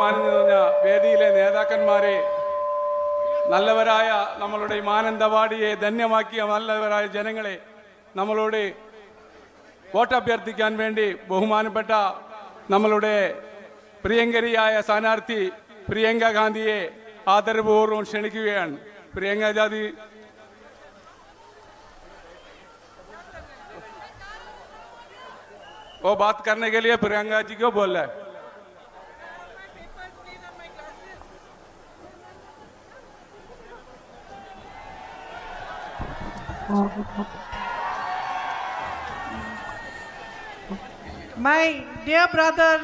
ബഹുമാനം നിറഞ്ഞ വേദിയിലെ നേതാക്കന്മാരെ, നല്ലവരായ നമ്മളുടെ മാനന്തവാടിയെ ധന്യമാക്കിയ നല്ലവരായ ജനങ്ങളെ, നമ്മളോട് വോട്ട് അഭ്യർത്ഥിക്കാൻ വേണ്ടി ബഹുമാനപ്പെട്ട നമ്മളുടെ പ്രിയങ്കരിയായ സ്ഥാനാർത്ഥി പ്രിയങ്ക ഗാന്ധിയെ ആദരപൂർവ്വം ക്ഷണിക്കുകയാണ്. പ്രിയങ്ക ഗാന്ധി वो बात करने के लिए प्रियंका जी को बोल रहा है. My dear brother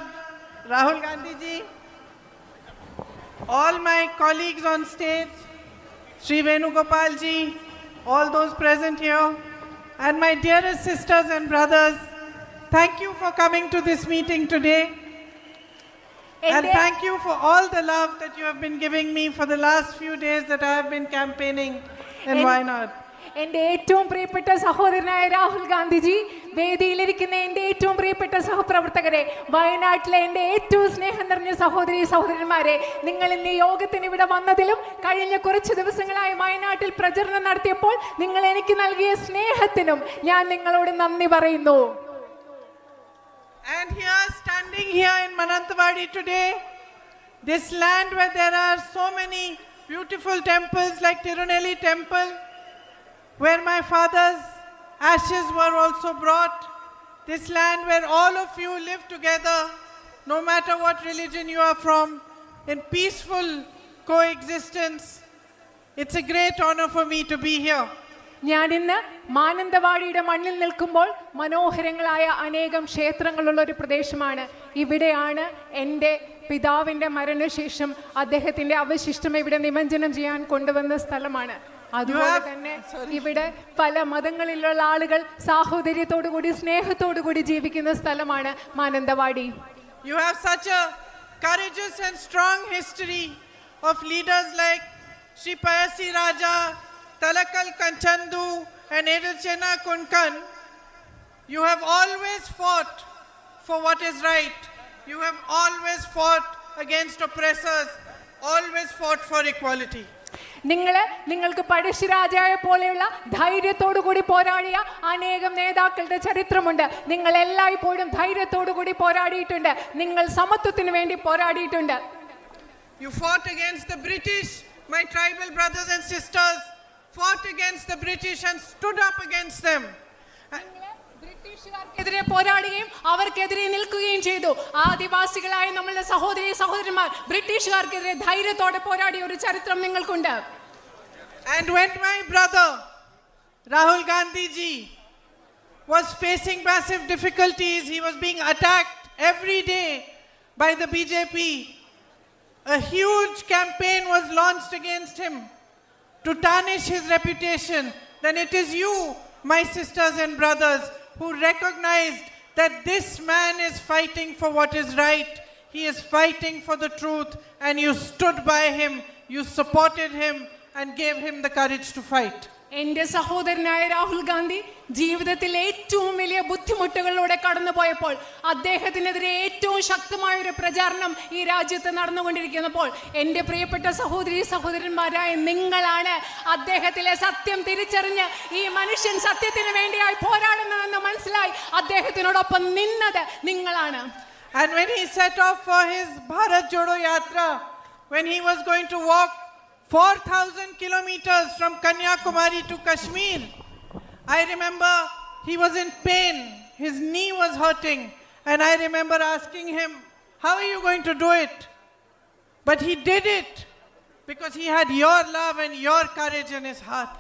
Rahul Gandhi ji, all my colleagues on stage, Sri Venugopal ji, all those present here, and my dearest sisters and brothers, thank you for coming to this meeting today. And thank you for all the love that you have been giving me for the last few days that I have been campaigning in Wayanad. എൻ്റെ ഏറ്റവും പ്രിയപ്പെട്ട സഹോദരനായ രാഹുൽ ഗാന്ധിജി, വേദിയിലിരിക്കുന്ന എൻ്റെ ഏറ്റവും പ്രിയപ്പെട്ട സഹപ്രവർത്തകരെ, വയനാട്ടിലെ എൻ്റെ ഏറ്റവും സ്നേഹം നിറഞ്ഞ സഹോദരി സഹോദരന്മാരെ, നിങ്ങൾ ഇന്ന് യോഗത്തിന് ഇവിടെ വന്നതിലും കഴിഞ്ഞ കുറച്ച് ദിവസങ്ങളായി വയനാട്ടിൽ പ്രചരണം നടത്തിയപ്പോൾ നിങ്ങൾ എനിക്ക് നൽകിയ സ്നേഹത്തിനും ഞാൻ നിങ്ങളോട് നന്ദി പറയുന്നു. And here, standing here in Mananthavadi today, this land where there are so many beautiful temples like Tirunelli Temple, where my father's ashes were also brought, this land where all of you live together, no matter what religion you are from, in peaceful coexistence. It's a great honor for me to be here. ഞാൻ ഇന്ന് മാനന്തവാടിയുടെ മണ്ണിൽ നിൽക്കുമ്പോൾ മനോഹരങ്ങളായ അനേകം ക്ഷേത്രങ്ങളുള്ള ഒരു പ്രദേശമാണ്. ഇവിടെയാണ് എൻ്റെ പിതാവിൻ്റെ മരണശേഷം അദ്ദേഹത്തിൻ്റെ അവശിഷ്ടം ഇവിടെ നിമജ്ജനം ചെയ്യാൻ കൊണ്ടുവന്ന സ്ഥലമാണ്. അതുപോലെ തന്നെ ഇവിടെ പല മതങ്ങളിലുള്ള ആളുകൾ സാഹോദര്യത്തോടുകൂടി സ്നേഹത്തോടുകൂടി ജീവിക്കുന്ന സ്ഥലമാണ് Mananthavady. You have such a courageous and strong history of leaders like Sri Payasi Raja, Talakal Kanchandu and Edilchena Kunkan. You have always fought for what is right. You have always fought against oppressors, always fought for equality. നിങ്ങൾക്ക് പഴശ്ശിരാജയെ പോലെയുള്ള ധൈര്യത്തോടു കൂടി പോരാടിയ അനേകം നേതാക്കളുടെ ചരിത്രമുണ്ട്. നിങ്ങൾ എല്ലായ്പ്പോഴും ധൈര്യത്തോടു കൂടി പോരാടിയിട്ടുണ്ട്. നിങ്ങൾ സമത്വത്തിന് വേണ്ടി പോരാടിയിട്ടുണ്ട്. You fought against the British, my tribal brothers and sisters fought against the British and stood up against them. ബ്രിട്ടീഷുകാർക്കെതിരെ പോരാടുകയും അവർക്കെതിരെ നിൽക്കുകയും ചെയ്തു. ആദിവാസികളായ നമ്മളുടെ സഹോദരി സഹോദരന്മാർ ബ്രിട്ടീഷുകാർക്കെതിരെ ധൈര്യത്തോടെ പോരാടിയ ഒരു ചരിത്രം നിങ്ങൾക്കുണ്ട്. And when my brother Rahul Gandhi ji was facing massive difficulties, he was being attacked every day by the BJP, a huge campaign was launched against him to tarnish his reputation. Then it is you, my sisters and brothers, who recognized that this man is fighting for what is right. He is fighting for the truth, and you stood by him, you supported him and gave him the courage to fight. എൻ്റെ സഹോദരനായ രാഹുൽ ഗാന്ധി ജീവിതത്തിൽ ഏറ്റവും വലിയ ബുദ്ധിമുട്ടുകളിലൂടെ കടന്നുപോയപ്പോൾ അദ്ദേഹത്തിനെതിരെ ഏറ്റവും ശക്തമായ ഒരു പ്രചാരണം ഈ രാജ്യത്ത് നടന്നുകൊണ്ടിരിക്കുന്നപ്പോൾ എൻ്റെ പ്രിയപ്പെട്ട സഹോദരി സഹോദരന്മാരായ നിങ്ങളാണ് അദ്ദേഹത്തിലെ സത്യം തിരിച്ചറിഞ്ഞ് ഈ മനുഷ്യൻ സത്യത്തിന് വേണ്ടിയായി പോരാടുന്നതെന്ന് മനസ്സിലായി അദ്ദേഹത്തിനോടൊപ്പം നിന്നത് നിങ്ങളാണ്. And when he set off for his Bharat Jodo Yatra, when he was going to walk 4,000 kilometers from Kanyakumari to Kashmir, I remember he was in pain. His knee was hurting. And I remember asking him, how are you going to do it? But he did it because he had your love and your courage in his heart.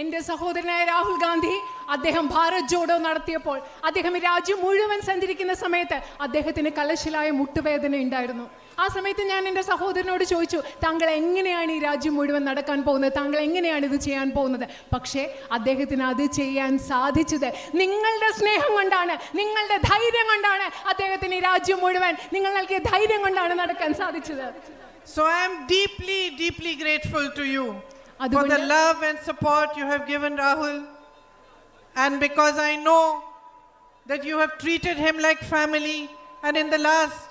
എൻ്റെ സഹോദരനായ രാഹുൽ ഗാന്ധി അദ്ദേഹം ഭാരത് ജോഡോ നടത്തിയപ്പോൾ അദ്ദേഹം ഈ രാജ്യം മുഴുവൻ സഞ്ചരിക്കുന്ന സമയത്ത് അദ്ദേഹത്തിന് കലശലായ മുട്ടുവേദന ഉണ്ടായിരുന്നു. ആ സമയത്ത് ഞാൻ എൻ്റെ സഹോദരനോട് ചോദിച്ചു, താങ്കൾ എങ്ങനെയാണ് ഈ രാജ്യം മുഴുവൻ നടക്കാൻ പോകുന്നത്, താങ്കൾ എങ്ങനെയാണ് ഇത് ചെയ്യാൻ പോകുന്നത്? പക്ഷേ അദ്ദേഹത്തിന് അത് ചെയ്യാൻ സാധിച്ചത് നിങ്ങളുടെ സ്നേഹം കൊണ്ടാണ്, നിങ്ങളുടെ ധൈര്യം കൊണ്ടാണ്. അദ്ദേഹത്തിന് ഈ രാജ്യം മുഴുവൻ നിങ്ങൾ നൽകിയ ധൈര്യം കൊണ്ടാണ് നടക്കാൻ സാധിച്ചത്. So I am deeply, deeply grateful to you for the love and support you have given Rahul, and because I know that you have treated him like family, and in the last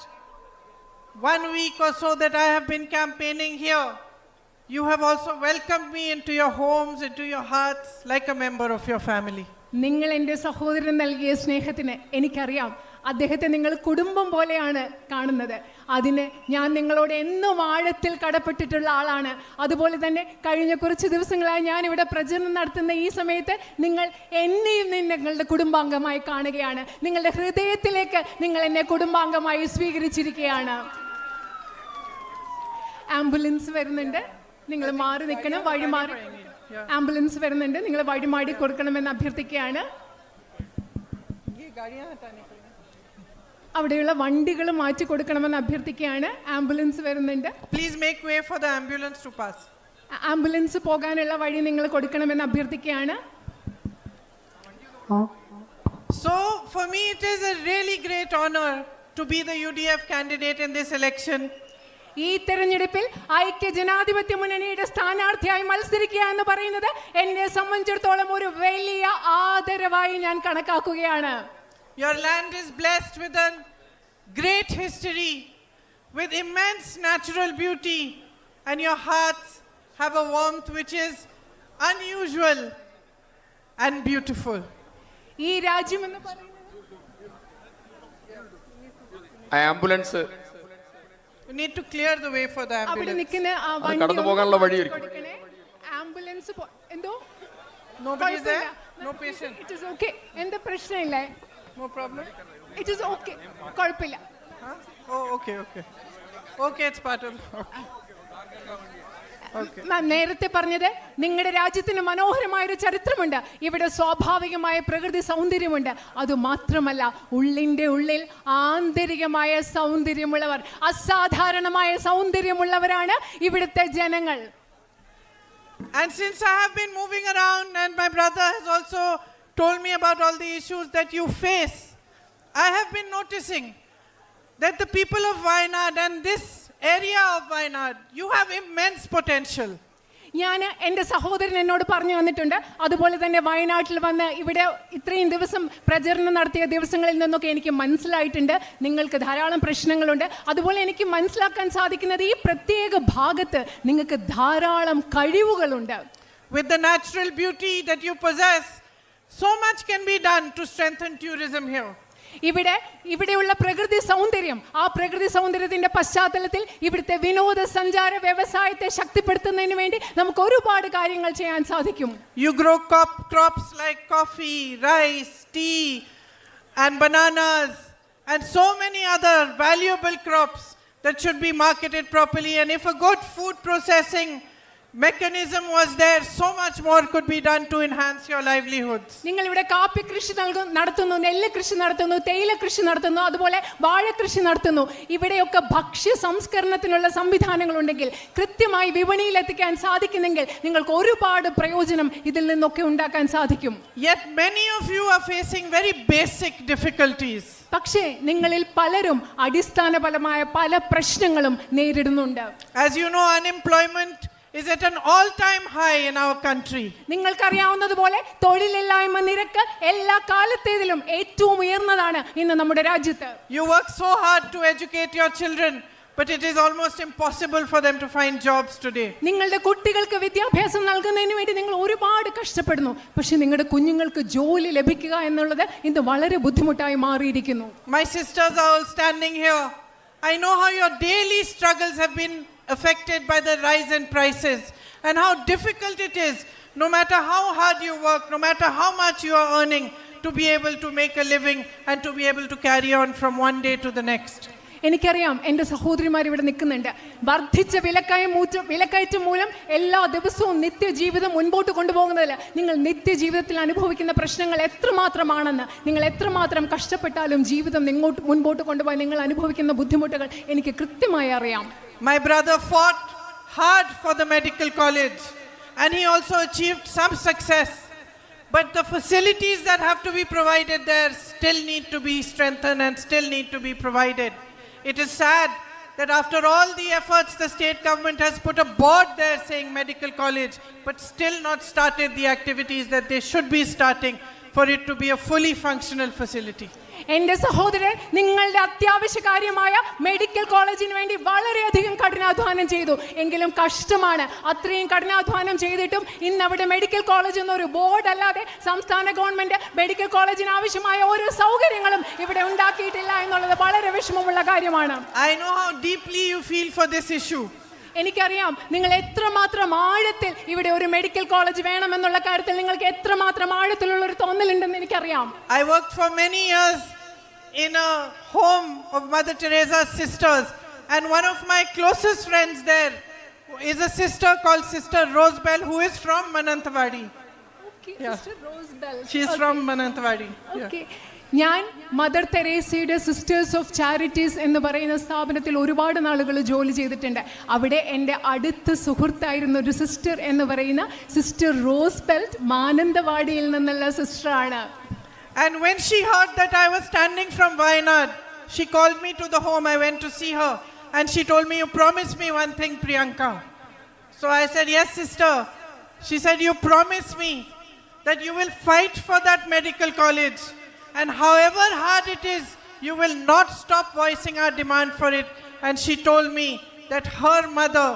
1 week or so that I have been campaigning here, you have also welcomed me into your homes, into your hearts, like a member of your family. നിങ്ങൾ എൻ്റെ സഹോദരൻ നൽകിയ സ്നേഹത്തിന് എനിക്കറിയാം. അദ്ദേഹത്തെ നിങ്ങൾ കുടുംബം പോലെയാണ് കാണുന്നത്. അതിന് ഞാൻ നിങ്ങളോട് എന്നും ആഴത്തിൽ കടപ്പെട്ടിട്ടുള്ള ആളാണ്. അതുപോലെ തന്നെ കഴിഞ്ഞ കുറച്ച് ദിവസങ്ങളായി ഞാൻ ഇവിടെ പ്രചരണം നടത്തുന്ന ഈ സമയത്ത് നിങ്ങൾ എന്നെയും നിങ്ങളുടെ കുടുംബാംഗമായി കാണുകയാണ്. നിങ്ങളുടെ ഹൃദയത്തിലേക്ക് നിങ്ങൾ എന്നെ കുടുംബാംഗമായി സ്വീകരിച്ചിരിക്കുകയാണ്. ആംബുലൻസ് വരുന്നുണ്ട്, നിങ്ങൾ മാറി നിൽക്കണം, വഴി മാറി. ആംബുലൻസ് വരുന്നുണ്ട്, നിങ്ങൾ വഴി മാറി കൊടുക്കണമെന്ന് അഭ്യർത്ഥിക്കുകയാണ്. അവിടെയുള്ള വണ്ടികൾ മാറ്റി കൊടുക്കണമെന്ന് അഭ്യർത്ഥിക്കുകയാണ്. ആംബുലൻസ് വരുന്നുണ്ട്. Please make way for the ambulance to pass. Ambulance പോകാനുള്ള വഴി നിങ്ങൾ കൊടുക്കണമെന്ന് അഭ്യർത്ഥിക്കുകയാണ്. So for me it is a really great honor to be the UDF candidate in this election. ഈ തെരഞ്ഞെടുപ്പിൽ ഐക്യ ജനാധിപത്യ മുന്നണിയുടെ സ്ഥാനാർത്ഥിയായി മത്സരിക്കുക എന്ന് പറയുന്നത് എന്നെ സംബന്ധിച്ചിടത്തോളം ഒരു വലിയ ആദരവായി ഞാൻ കണക്കാക്കുകയാണ്. Your land is blessed with a great history, with immense natural beauty, and your hearts have a warmth which is unusual and beautiful. ഈ രാജ്യം എന്ന് പറയുന്നത് ambulance You need to clear the way for the അവിടെ ambulance. നിൽക്കുന്ന കടന്നു പോകാനുള്ള വഴിയൊരുക്കും. Ambulance എന്തോ Nobody is there? No patient? It is okay. എന്താ പ്രശ്നമില്ലേ? No problem? It is okay, കുഴപ്പമില്ല. Huh? Oh, okay. Okay, it's part of okay. നേരത്തെ പറഞ്ഞത് നിങ്ങളുടെ രാജ്യത്തിന് മനോഹരമായൊരു ചരിത്രമുണ്ട്. ഇവിടെ സ്വാഭാവികമായ പ്രകൃതി സൗന്ദര്യമുണ്ട്. അതുമാത്രമല്ല, ഉള്ളിൻ്റെ ഉള്ളിൽ ആന്തരികമായ സൗന്ദര്യമുള്ളവർ, അസാധാരണമായ സൗന്ദര്യമുള്ളവരാണ് ഇവിടുത്തെ ജനങ്ങൾ. And since I have been moving around and my brother has also told me about all the issues that you face, I have been noticing that the people of Wayanad and this area of Wayanad, you have immense potential. ഞാൻ എൻ്റെ സഹോദരൻ എന്നോട് പറഞ്ഞു വന്നിട്ടുണ്ട്. അതുപോലെ തന്നെ വയനാട്ടിൽ വന്ന് ഇവിടെ ഇത്രയും ദിവസം പ്രചരണം നടത്തിയ ദിവസങ്ങളിൽ നിന്നൊക്കെ എനിക്ക് മനസ്സിലായിട്ടുണ്ട് നിങ്ങൾക്ക് ധാരാളം പ്രശ്നങ്ങളുണ്ട്. അതുപോലെ എനിക്ക് മനസ്സിലാക്കാൻ സാധിക്കുന്നത് ഈ പ്രത്യേക ഭാഗത്ത് നിങ്ങൾക്ക് ധാരാളം കഴിവുകളുണ്ട്. With the natural beauty that you possess, so much can be done to strengthen tourism here. ഇവിടെയുള്ള പ്രകൃതി സൗന്ദര്യം, ആ പ്രകൃതി സൗന്ദര്യത്തിന്റെ പശ്ചാത്തലത്തിൽ ഇവിടുത്തെ വിനോദസഞ്ചാര വ്യവസായത്തെ ശക്തിപ്പെടുത്തുന്നതിന് വേണ്ടി നമുക്ക് ഒരുപാട് കാര്യങ്ങൾ ചെയ്യാൻ സാധിക്കും. You grow crops like coffee, rice, tea and bananas and so many other valuable crops that should be marketed properly, and if a good food processing mechanism was there, so much more could be done to enhance your livelihoods. നിങ്ങൾ ഇവിടെ കാപ്പി കൃഷി നടത്തുന്നു, നെല്ല് കൃഷി നടത്തുന്നു, തേയില കൃഷി നടത്തുന്നു, അതുപോലെ വാഴ കൃഷി നടത്തുന്നു. ഇവിടെയൊക്കെ ഭക്ഷ്യ സംസ്കരണത്തിനുള്ള സംവിധാനങ്ങൾ ഉണ്ടെങ്കിൽ, കൃത്യമായി വിപണിയിൽ എത്തിക്കാൻ സാധിക്കുന്നെങ്കിൽ നിങ്ങൾക്ക് ഒരുപാട് പ്രയോജനം ഇതിൽ നിന്നൊക്കെ ഉണ്ടാക്കാൻ സാധിക്കും. Yet many of you are facing very basic difficulties. പക്ഷേ നിങ്ങളിൽ പലരും അടിസ്ഥാനപരമായ പല പ്രശ്നങ്ങളും നേരിടുന്നുണ്ട്. As you know, unemployment is at an all-time high in our country. നിങ്ങൾക്കറിയാവുന്നതുപോലെ തൊഴിലില്ലായ്മ നിരക്ക് എല്ലാ കാലത്തേതിലും ഏറ്റവും ഉയർന്നതാണ് ഇന്ന് നമ്മുടെ രാജ്യത്ത്. You work so hard to educate your children, but it is almost impossible for them to find jobs today. നിങ്ങളുടെ കുട്ടികൾക്ക് വിദ്യാഭ്യാസം നൽകുന്നതിന് വേണ്ടി നിങ്ങൾ ഒരുപാട് കഷ്ടപ്പെടുന്നു. പക്ഷേ നിങ്ങളുടെ കുഞ്ഞുങ്ങൾക്ക് ജോലി ലഭിക്കുക എന്നുള്ളത് ഇന്ന് വളരെ ബുദ്ധിമുട്ടായി മാറിയിരിക്കുന്നു. My sisters are all standing here. I know how your daily struggles have been affected by the rise in prices and how difficult it is, no matter how hard you work, no matter how much you are earning, to be able to make a living and to be able to carry on from one day to the next. എനിക്കറിയാം എൻ്റെ സഹോദരിമാർ ഇവിടെ നിൽക്കുന്നുണ്ട്. വർദ്ധിച്ച വിലക്കയറ്റം മൂലം എല്ലാ ദിവസവും നിത്യജീവിതം മുൻപോട്ട് കൊണ്ടുപോകുന്നതിൽ നിങ്ങൾ നിത്യജീവിതത്തിൽ അനുഭവിക്കുന്ന പ്രശ്നങ്ങൾ എത്രമാത്രമാണെന്ന്, നിങ്ങൾ എത്രമാത്രം കഷ്ടപ്പെട്ടാലും ജീവിതം മുൻപോട്ട് കൊണ്ടുപോയി നിങ്ങൾ അനുഭവിക്കുന്ന ബുദ്ധിമുട്ടുകൾ എനിക്ക് കൃത്യമായി അറിയാം. My brother fought hard for the medical college and he also achieved some success, but the facilities that have to be provided there still need to be strengthened and still need to be provided. It is sad that after all the efforts the state government has put a board there saying medical college, but still not started the activities that they should be starting for it to be a fully functional facility. എന്റെ സഹോദരൻ നിങ്ങളുടെ അത്യാവശ്യ കാര്യമായ medical കോളേജിന് വേണ്ടി വളരെയധികം കഠിനാധ്വാനം ചെയ്തു. എങ്കിലും കഷ്ടമാണ്, അത്രയും കഠിനാധ്വാനം ചെയ്തിട്ടും ഇന്ന് അവിടെ മെഡിക്കൽ കോളേജ് എന്നൊരു ബോർഡ് അല്ലാതെ സംസ്ഥാന ഗവൺമെന്റ് മെഡിക്കൽ കോളേജിന് ആവശ്യമായ ഒരു സൗകര്യങ്ങളും ഇവിടെ ഉണ്ടാക്കിയിട്ടില്ല എന്നുള്ളത് വളരെ വിഷമമുള്ള കാര്യമാണ്. I know how deeply you feel for this issue. എനിക്കറിയാം നിങ്ങൾ എത്രമാത്രം ആഴത്തിൽ ഇവിടെ ഒരു മെഡിക്കൽ കോളേജ് വേണമെന്നുള്ള കാര്യത്തിൽ നിങ്ങൾക്ക് എത്രമാത്രം ആഴത്തിലുള്ള ഒരു തോന്നലുണ്ടെന്ന് എനിക്കറിയാം. I worked for many years in a home of Mother Teresa's sisters, and one of my closest friends there is a sister called Sister Rosebell, who is from Mananthavadi. Okay, Yeah. Sister Rosebell. She is from Mananthavadi. Okay. ഞാൻ mother തെരേസയുടെ sisters of charities എന്ന് പറയുന്ന സ്ഥാപനത്തിൽ ഒരുപാട് നാളുകൾ ജോലി ചെയ്തിട്ടുണ്ട്. അവിടെ എൻ്റെ അടുത്ത സുഹൃത്തായിരുന്ന ഒരു സിസ്റ്റർ എന്ന് പറയുന്ന സിസ്റ്റർ റോസ്ബെൽറ്റ് മാനന്തവാടിയിൽ നിന്നുള്ള സിസ്റ്ററാണ്. And when she heard that I was standing from Wayanad, she called me to the home. I went to see her, and she told me, "You promised me one thing, Priyanka." So I said, "Yes, sister." She said, "You promised me that you will fight for that medical college, and however hard it is, you will not stop voicing our demand for it." And she told me that her mother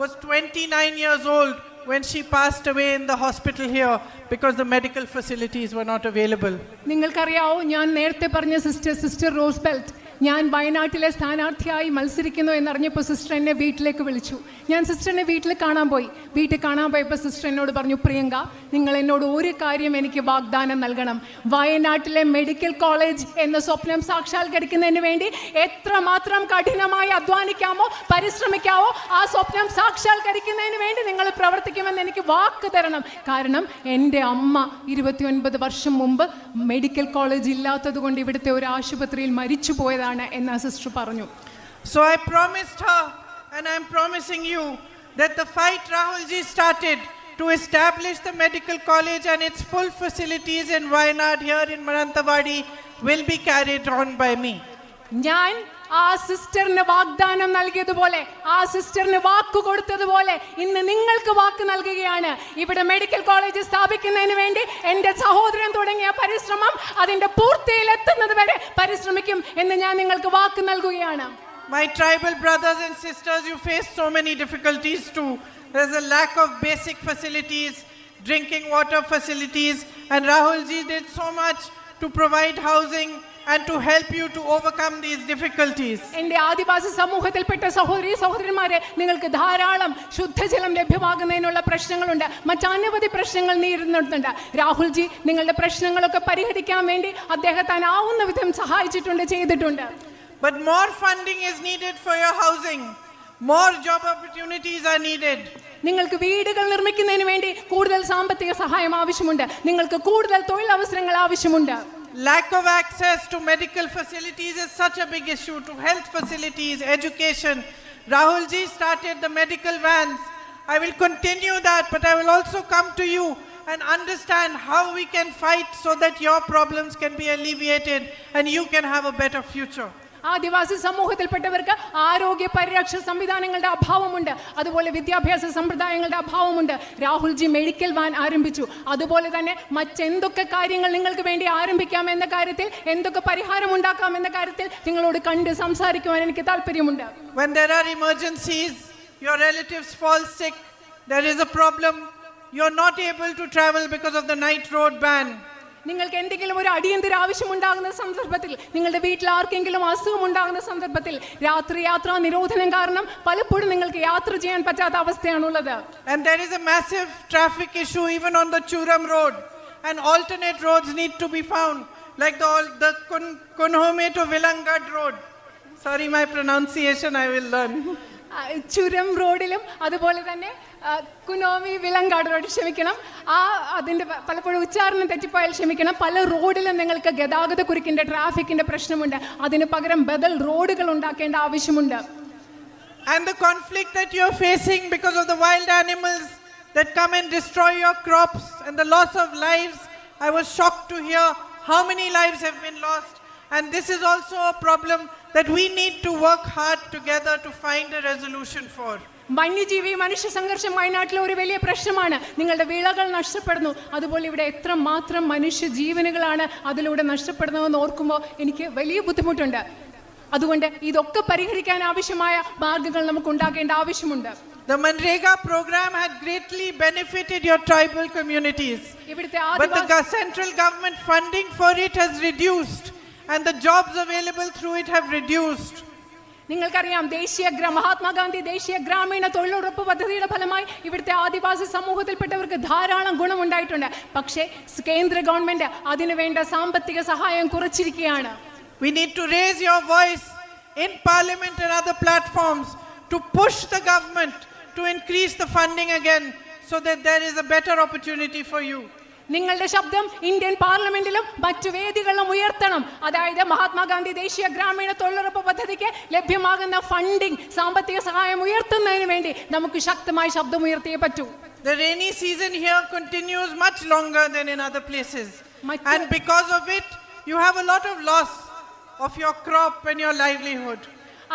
was 29 years old when she passed away in the hospital here because the medical facilities were not available. നിങ്ങൾക്കറിയാവോ, ഞാൻ നേരത്തെ പറഞ്ഞ sister റോസ്ബെൽറ്റ് ഞാൻ വയനാട്ടിലെ സ്ഥാനാർത്ഥിയായി മത്സരിക്കുന്നു എന്നറിഞ്ഞപ്പോൾ sister എന്നെ വീട്ടിലേക്ക് വിളിച്ചു. ഞാൻ സിസ്റ്ററിനെ വീട്ടിൽ കാണാൻ പോയി. വീട്ടിൽ കാണാൻ പോയപ്പോൾ സിസ്റ്റർ എന്നോട് പറഞ്ഞു, "പ്രിയങ്ക, നിങ്ങൾ എന്നോട് ഒരു കാര്യം എനിക്ക് വാഗ്ദാനം നൽകണം. വയനാട്ടിലെ മെഡിക്കൽ കോളേജ് എന്ന സ്വപ്നം സാക്ഷാത്കരിക്കുന്നതിന് വേണ്ടി എത്രമാത്രം കഠിനമായി അധ്വാനിക്കാമോ പരിശ്രമിക്കാമോ ആ സ്വപ്നം സാക്ഷാത്കരിക്കുന്നതിന് വേണ്ടി നിങ്ങൾ പ്രവർത്തിക്കുമെന്ന് എനിക്ക് വാക്ക് തരണം. കാരണം എൻ്റെ അമ്മ 29 വർഷം മുമ്പ് മെഡിക്കൽ കോളേജ് ഇല്ലാത്തത് കൊണ്ട് ഇവിടുത്തെ ഒരു ആശുപത്രിയിൽ മരിച്ചു പോയതാണ്" എന്ന് സിസ്റ്റർ പറഞ്ഞു. So I promised her, and I'm promising you, that the fight Rahul ji started to establish the medical college and its full facilities in Wayanad here in Mananthavadi will be carried on by me. ഞാൻ ആ സിസ്റ്ററിന് വാഗ്ദാനം നൽകിയതുപോലെ, ആ സിസ്റ്ററിന് വാക്ക് കൊടുത്തതുപോലെ ഇന്ന് നിങ്ങൾക്ക് വാക്ക് നൽകുകയാണ്. ഇവിടെ medical college സ്ഥാപിക്കുന്നതിന് വേണ്ടി എൻ്റെ സഹോദരൻ തുടങ്ങിയ പരിശ്രമം അതിൻ്റെ പൂർത്തിയിലെത്തുന്നത് വരെ പരിശ്രമിക്കും എന്ന് ഞാൻ നിങ്ങൾക്ക് വാക്ക് നൽകുകയാണ്. My tribal brothers and sisters, you face so many difficulties too. There's a lack of basic facilities, drinking water facilities, and Rahul ji did so much to provide housing and to help you to overcome these difficulties. എൻ്റെ ആദിവാസി സമൂഹത്തിൽപ്പെട്ട സഹോദരന്മാരെ, നിങ്ങൾക്ക് ധാരാളം ശുദ്ധജലം ലഭ്യമാകുന്നതിനുള്ള പ്രശ്നങ്ങളുണ്ട്. മറ്റനവധി പ്രശ്നങ്ങൾ നേരിടുന്നുണ്ട്. Rahul G നിങ്ങളുടെ പ്രശ്നങ്ങളൊക്കെ പരിഹരിക്കാൻ വേണ്ടി അദ്ദേഹത്താനാവുന്ന വിധം സഹായിച്ചിട്ടുണ്ട്, ചെയ്തിട്ടുണ്ട്. But more funding is needed for your housing. More job opportunities are needed. നിങ്ങൾക്ക് വീടുകൾ നിർമ്മിക്കുന്നതിന് വേണ്ടി കൂടുതൽ സാമ്പത്തിക സഹായം ആവശ്യമുണ്ട്. നിങ്ങൾക്ക് കൂടുതൽ തൊഴിലവസരങ്ങൾ ആവശ്യമുണ്ട്. Lack of access to medical facilities is such a big issue, to health facilities, education. Rahul ji started the medical vans. I will continue that, but I will also come to you and understand how we can fight so that your problems can be alleviated and you can have a better future. ആദിവാസി സമൂഹത്തിൽപ്പെട്ടവർക്ക് ആരോഗ്യ പരിരക്ഷ സംവിധാനങ്ങളുടെ അഭാവമുണ്ട്, അതുപോലെ വിദ്യാഭ്യാസ സമ്പ്രദായങ്ങളുടെ അഭാവമുണ്ട്. Rahul G medical van ആരംഭിച്ചു. അതുപോലെ തന്നെ മറ്റെന്തൊക്കെ കാര്യങ്ങൾ നിങ്ങൾക്ക് വേണ്ടി ആരംഭിക്കാം എന്ന കാര്യത്തിൽ, എന്തൊക്കെ പരിഹാരം ഉണ്ടാക്കാം എന്ന കാര്യത്തിൽ നിങ്ങളോട് കണ്ട് സംസാരിക്കുവാൻ എനിക്ക് താല്പര്യമുണ്ട്. When there are emergencies, your relatives fall sick, there is a problem, you're not able to travel because of the night road ban. നിങ്ങൾക്ക് എന്തെങ്കിലും ഒരു അടിയന്തര ആവശ്യമുണ്ടാകുന്ന സന്ദർഭത്തിൽ, നിങ്ങളുടെ വീട്ടിൽ ആർക്കെങ്കിലും അസുഖം ഉണ്ടാകുന്ന സന്ദർഭത്തിൽ രാത്രി യാത്രാ നിരോധനം കാരണം പലപ്പോഴും നിങ്ങൾക്ക് യാത്ര ചെയ്യാൻ പറ്റാത്ത അവസ്ഥയാണുള്ളത്. And there is a massive traffic issue even on the Churam road, and alternate roads need to be found, like the Kunhome to Vilangad road. Sorry, my pronunciation I will learn. ചുരം റോഡിലും അതുപോലെ തന്നെ കുനോമി വിലങ്കാട് road, ക്ഷമിക്കണം, അതിൻ്റെ പലപ്പോഴും ഉച്ചാരണം തെറ്റിപ്പോയാൽ ക്ഷമിക്കണം. പല റോഡിലും നിങ്ങൾക്ക് ഗതാഗത കുരുക്കിൻ്റെ ട്രാഫിക്കിൻ്റെ പ്രശ്നമുണ്ട്. അതിന് പകരം ബദൽ റോഡുകൾ ഉണ്ടാക്കേണ്ട ആവശ്യമുണ്ട്. And the conflict that you're facing because of the wild animals that come and destroy your crops and the loss of lives, I was shocked to hear how many lives have been lost. And this is also a problem that we need to work hard together to find a resolution for. വന്യജീവി മനുഷ്യ സംഘർഷം വയനാട്ടിലെ ഒരു വലിയ പ്രശ്നമാണ്. നിങ്ങളുടെ വിളകൾ നഷ്ടപ്പെടുന്നു. അതുപോലെ ഇവിടെ എത്രമാത്രം മനുഷ്യ ജീവനുകളാണ് അതിലൂടെ നഷ്ടപ്പെടുന്നതെന്ന് ഓർക്കുമ്പോൾ എനിക്ക് വലിയ ബുദ്ധിമുട്ടുണ്ട്. അതുകൊണ്ട് ഇതൊക്കെ പരിഹരിക്കാൻ ആവശ്യമായ മാർഗങ്ങൾ നമുക്ക് ഉണ്ടാകേണ്ട ആവശ്യമുണ്ട്. The Manrega program had greatly benefited your tribal communities. But the central government funding for it has reduced and the jobs available through it have reduced. നിങ്ങൾക്കറിയാം, മഹാത്മാഗാന്ധി ദേശീയ ഗ്രാമീണ തൊഴിലുറപ്പ് പദ്ധതിയുടെ ഫലമായി ഇവിടുത്തെ ആദിവാസി സമൂഹത്തിൽപ്പെട്ടവർക്ക് ധാരാളം ഗുണമുണ്ടായിട്ടുണ്ട്. പക്ഷേ കേന്ദ്ര ഗവൺമെന്റ് അതിനുവേണ്ട സാമ്പത്തിക സഹായം കുറച്ചിരിക്കുകയാണ്. We need to raise your voice in parliament and other platforms to push the government to increase the funding again so that there is a better opportunity for you. നിങ്ങളുടെ ശബ്ദം ഇന്ത്യൻ പാർലമെന്റിലും മറ്റു വേദികളിലും ഉയർത്തണം. അതായത് മഹാത്മാഗാന്ധി ദേശീയ ഗ്രാമീണ തൊഴിലുറപ്പ് പദ്ധതിക്ക് ലഭ്യമാകുന്ന ഫണ്ടിംഗ്, സാമ്പത്തിക സഹായം ഉയർത്തുന്നതിന് വേണ്ടി നമുക്ക് ശക്തമായി ശബ്ദമുയർത്തിയേ പറ്റൂ. The rainy season here continues much longer than in other places. And because of it, you have a lot of loss of your crop and your livelihood.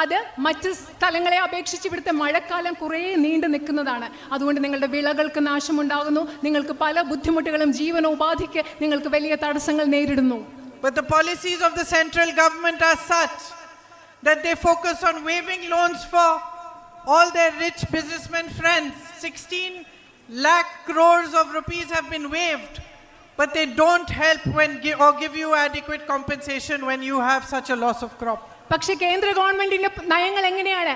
അത് മറ്റ് സ്ഥലങ്ങളെ അപേക്ഷിച്ച് ഇവിടുത്തെ മഴക്കാലം കുറേ നീണ്ടു നിൽക്കുന്നതാണ്. അതുകൊണ്ട് നിങ്ങളുടെ വിളകൾക്ക് നാശമുണ്ടാകുന്നു. നിങ്ങൾക്ക് പല ബുദ്ധിമുട്ടുകളും ജീവനോപാധിക്ക് നിങ്ങൾക്ക് വലിയ തടസ്സങ്ങൾ നേരിടുന്നു. But the policies of the central government are such that they focus on waiving loans for all their rich businessmen friends. 16 lakh crores of rupees have been waived, but they don't help or give you adequate compensation when you have such a loss of crop. പക്ഷെ കേന്ദ്ര ഗവൺമെന്റിന്റെ നയങ്ങൾ എങ്ങനെയാണ്?